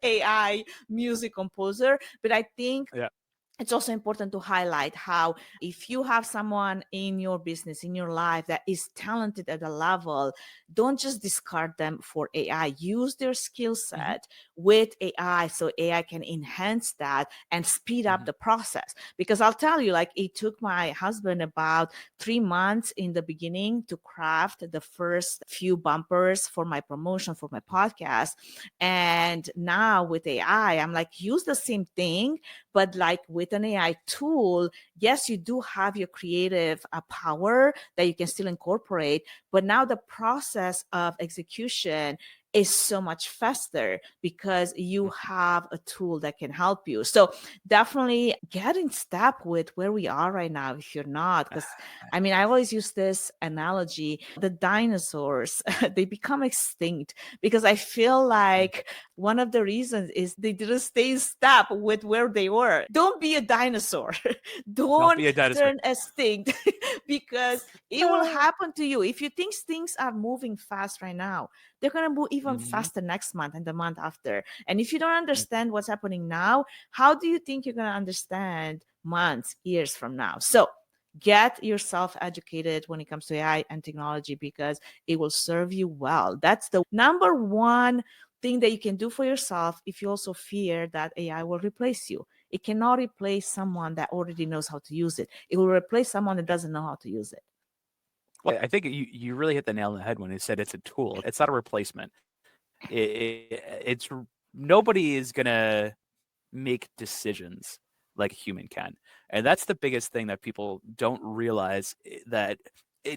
AI music composer. But I think it's also important to highlight how if you have someone in your business, in your life that is talented at a level, don't just discard them for AI. Use their skill set with AI so AI can enhance that and speed up the process. Because I'll tell you, like, it took my husband about 3 months in the beginning to craft the first few bumpers for my promotion for my podcast. And now with AI, I'm like, use the same thing, but like with an AI tool, yes, you do have your creative power that you can still incorporate, but now the process of execution is so much faster because you have a tool that can help you. So definitely get in step with where we are right now if you're not. Because I mean, I always use this analogy, the dinosaurs, they become extinct because I feel like one of the reasons is they didn't stay in step with where they were. Don't be a dinosaur. Don't Don't be a dinosaur. turn extinct because it will happen to you. If you think things are moving fast right now, they're going to move even faster next month and the month after. And if you don't understand what's happening now, how do you think you're going to understand months, years from now? So get yourself educated when it comes to AI and technology because it will serve you well. That's the number one thing that you can do for yourself if you also fear that AI will replace you. It cannot replace someone that already knows how to use it. It will replace someone that doesn't know how to use it. Well, I think you really hit the nail on the head when you said it's a tool. It's not a replacement. It's nobody is gonna make decisions like a human can, and that's the biggest thing that people don't realize. That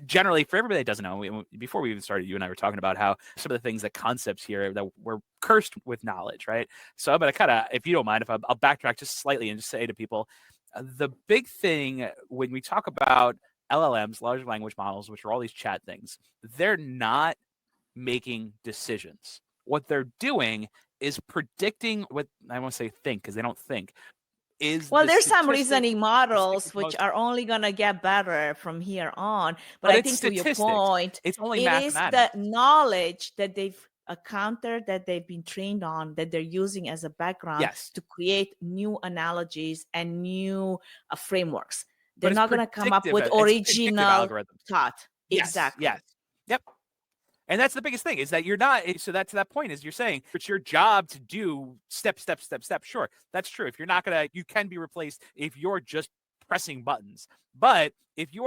generally, for everybody that doesn't know, before we even started, you and I were talking about how some of the things, the concepts here that we're cursed with knowledge, right? So I'm gonna kind of, if you don't mind, if I'll backtrack just slightly and just say to people, the big thing when we talk about LLMs, large language models, which are all these chat things, they're not making decisions. What they're doing is predicting what I want to say think because they don't think is well, the there's some statistic. reasoning models which are only going to get better from here on. But But I it's think to your statistics. point, It's only it is the mathematics. knowledge that they've encountered, that they've been trained on, that they're using as a background Yes. to create new analogies and new frameworks. They're But it's not going to come up predictive. with It's predictive original algorithms. thought. Yes. Exactly. Yes. Yep. And that's the biggest thing is that you're not. So that's that point is you're saying it's your job to do step, step, step, step. Sure, that's true. If you're not gonna, you can be replaced if you're just pressing buttons. But if you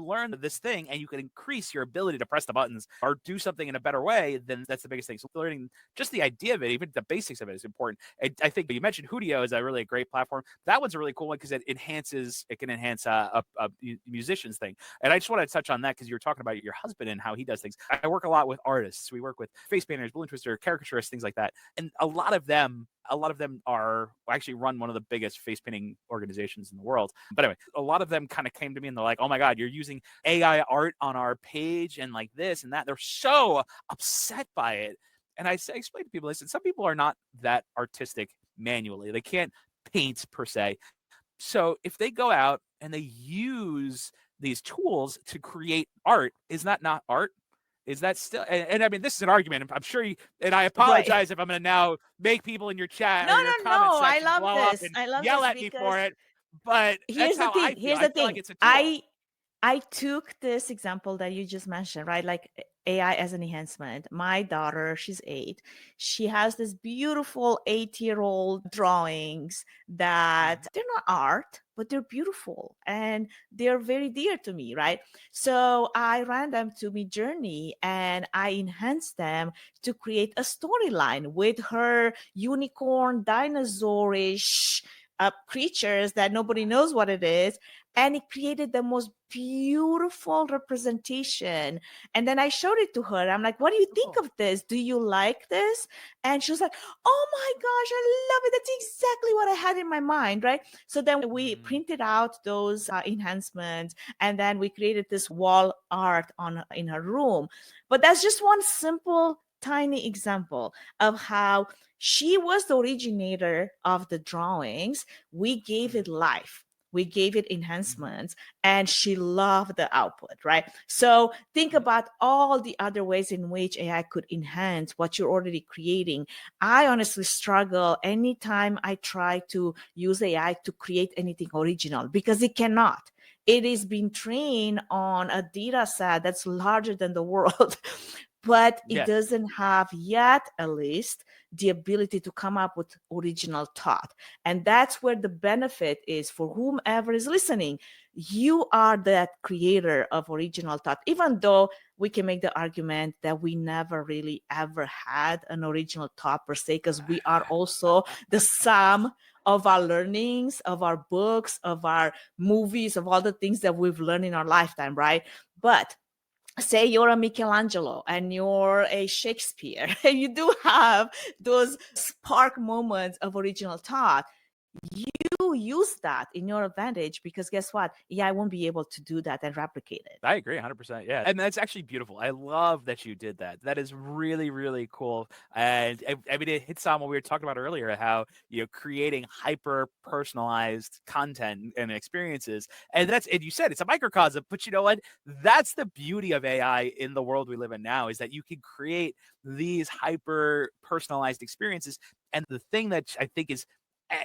learn this thing and you can increase your ability to press the buttons or do something in a better way, then that's the biggest thing. So learning just the idea of it, even the basics of it, is important. I think you mentioned Hudio is a really great platform. That one's a really cool one because it can enhance a musician's thing. And I just want to touch on that because you were talking about your husband and how he does things. I work a lot with artists. We work with face painters, balloon twister, caricaturists, things like that. And a lot of them are actually run one of the biggest face painting organizations in the world. But anyway, a lot of them kind of came to me and they're like, oh my God, you're using AI art on our page and like this and that. They're so upset by it. And I explain to people, I said, some people are not that artistic manually. They can't paint per se. So if they go out and they use these tools to create art, is that not art? Is that still? And I mean, this is an argument. I'm sure you. And I Right. apologize if I'm going to now make people in your chat No, or your no, comment no. I section love blow up this. and I love yell this at me for because it. But that's here's the how thing. I feel. Here's I the feel like thing. it's a tool. I took this example that you just mentioned, right? Like AI as an enhancement. My daughter, she's 8. She has this beautiful 8-year-old drawings that they're not art, but they're beautiful and they're very dear to me, right? So I ran them to Midjourney and I enhanced them to create a storyline with her unicorn, dinosaurish creatures that nobody knows what it is, and it created the most beautiful representation. And then I showed it to her. I'm like, what do you think of this? Do you like this? And she was like, oh my gosh, I love it. That's exactly what I had in my mind, right? So then we printed out those enhancements, and then we created this wall art in her room. But that's just one simple tiny example of how she was the originator of the drawings. We gave it life. We gave it enhancements, and she loved the output, right? So think about all the other ways in which AI could enhance what you're already creating. I honestly struggle anytime I try to use AI to create anything original because it cannot. It is being trained on a data set that's larger than the world, but it Yes. doesn't have yet, at least, the ability to come up with original thought. And that's where the benefit is for whomever is listening. You are that creator of original thought, even though we can make the argument that we never really ever had an original thought per se, because we are also the sum of our learnings, of our books, of our movies, of all the things that we've learned in our lifetime, right? But say you're a Michelangelo and you're a Shakespeare, and you do have those spark moments of original thought. You use that in your advantage, because guess what? AI won't be able to do that and replicate it. I agree 100%. Yeah. And that's actually beautiful. I love that you did that. That is really, really cool. And I mean, it hits on what we were talking about earlier, how, creating hyper personalized content and experiences. And and you said it's a microcosm, but you know what? That's the beauty of AI in the world we live in now, is that you can create these hyper personalized experiences. And the thing that I think is,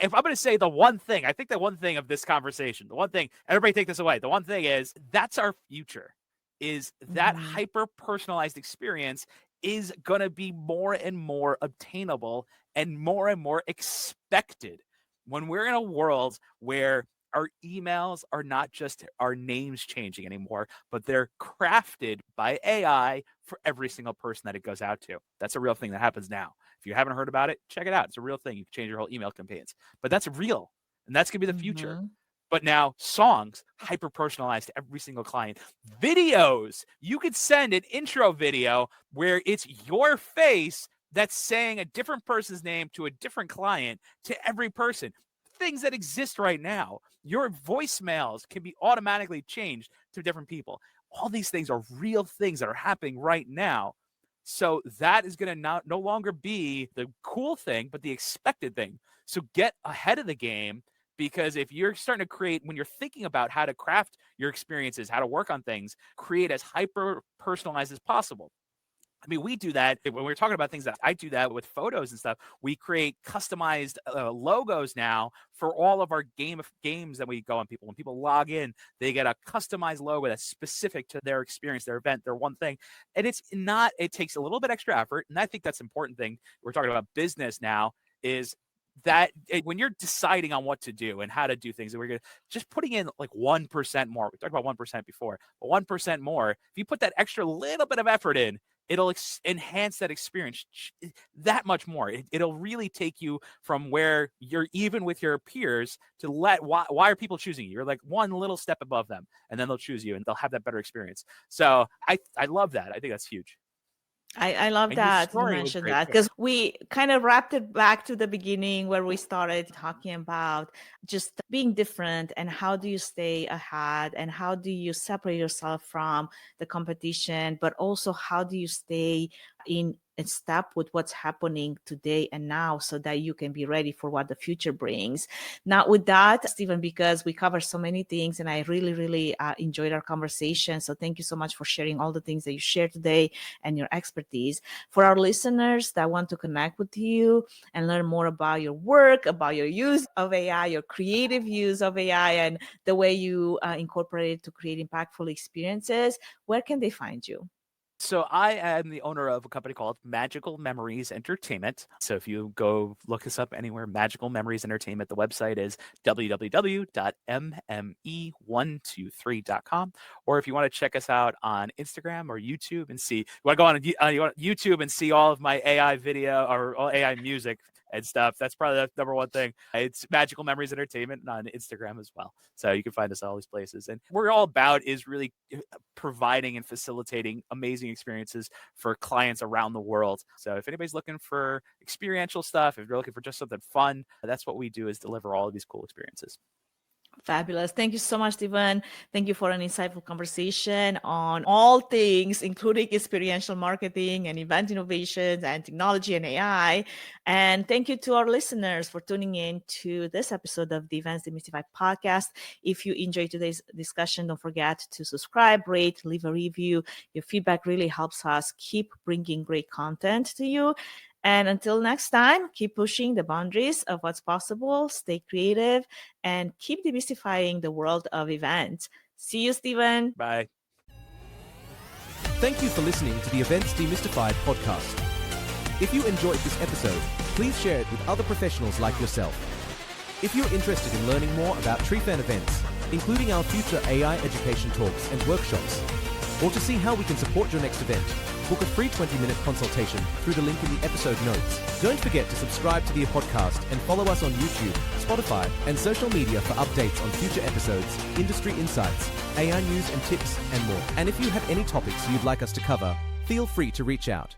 if I'm going to say the one thing, I think the one thing of this conversation, the one thing, everybody take this away. The one thing is, that's our future, is that hyper personalized experience is going to be more and more obtainable and more expected when we're in a world where our emails are not just our names changing anymore, but they're crafted by AI for every single person that it goes out to. That's a real thing that happens now. If you haven't heard about it, check it out. It's a real thing. You can change your whole email campaigns, but that's real. And that's going to be the future. But now songs, hyper personalized to every single client. Videos, you could send an intro video where it's your face that's saying a different person's name to a different client to every person. Things that exist right now. Your voicemails can be automatically changed to different people. All these things are real things that are happening right now. So that is going to no longer be the cool thing, but the expected thing. So get ahead of the game, because if you're starting to create, when you're thinking about how to craft your experiences, how to work on things, create as hyper personalized as possible. I mean, we do that when we're talking about things. That I do that with photos and stuff. We create customized logos now for all of our games that we go on. People, when people log in, they get a customized logo that's specific to their experience, their event, their one thing. And it's not. It takes a little bit extra effort, and I think that's an important thing. We're talking about business now. Is that when you're deciding on what to do and how to do things, and we're gonna just putting in like 1% more. We talked about 1% before, but 1% more. If you put that extra little bit of effort in, it'll enhance that experience that much more. It'll really take you from where you're even with your peers to why are people choosing you? You're like one little step above them, and then they'll choose you and they'll have that better experience. So I love that. I think that's huge. I love And your that you story was mentioned great that, too. because we kind of wrapped it back to the beginning where we started talking about just being different and how do you stay ahead and how do you separate yourself from the competition, but also how do you stay in in step with what's happening today and now so that you can be ready for what the future brings. Now, with that, Stephen, because we cover so many things and I really, really enjoyed our conversation. So thank you so much for sharing all the things that you shared today and your expertise. For our listeners that want to connect with you and learn more about your work, about your use of AI, your creative use of AI, and the way you incorporate it to create impactful experiences, where can they find you? So I am the owner of a company called Magical Memories Entertainment. So if you go look us up anywhere, Magical Memories Entertainment, the website is www.mme123.com. Or if you want to check us out on Instagram or YouTube and see, you want to go on YouTube and see all of my AI video or all AI music and stuff. That's probably the number one thing. It's Magical Memories Entertainment on Instagram as well. So you can find us at all these places. And what we're all about is really providing and facilitating amazing experiences for clients around the world. So if anybody's looking for experiential stuff, if you're looking for just something fun, that's what we do, is deliver all of these cool experiences. Fabulous. Thank you so much, Stephen. Thank you for an insightful conversation on all things, including experiential marketing and event innovations and technology and AI. And thank you to our listeners for tuning in to this episode of the Events Demystified podcast. If you enjoyed today's discussion, don't forget to subscribe, rate, leave a review. Your feedback really helps us keep bringing great content to you. And until next time, keep pushing the boundaries of what's possible, stay creative, and keep demystifying the world of events. See you, Stephen. Bye. Thank you for listening to the Events Demystified podcast. If you enjoyed this episode, please share it with other professionals like yourself. If you're interested in learning more about TreeFan events, including our future AI education talks and workshops, or to see how we can support your next event, book a free 20-minute consultation through the link in the episode notes. Don't forget to subscribe to the podcast and follow us on YouTube, Spotify, and social media for updates on future episodes, industry insights, AI news and tips, and more. And if you have any topics you'd like us to cover, feel free to reach out.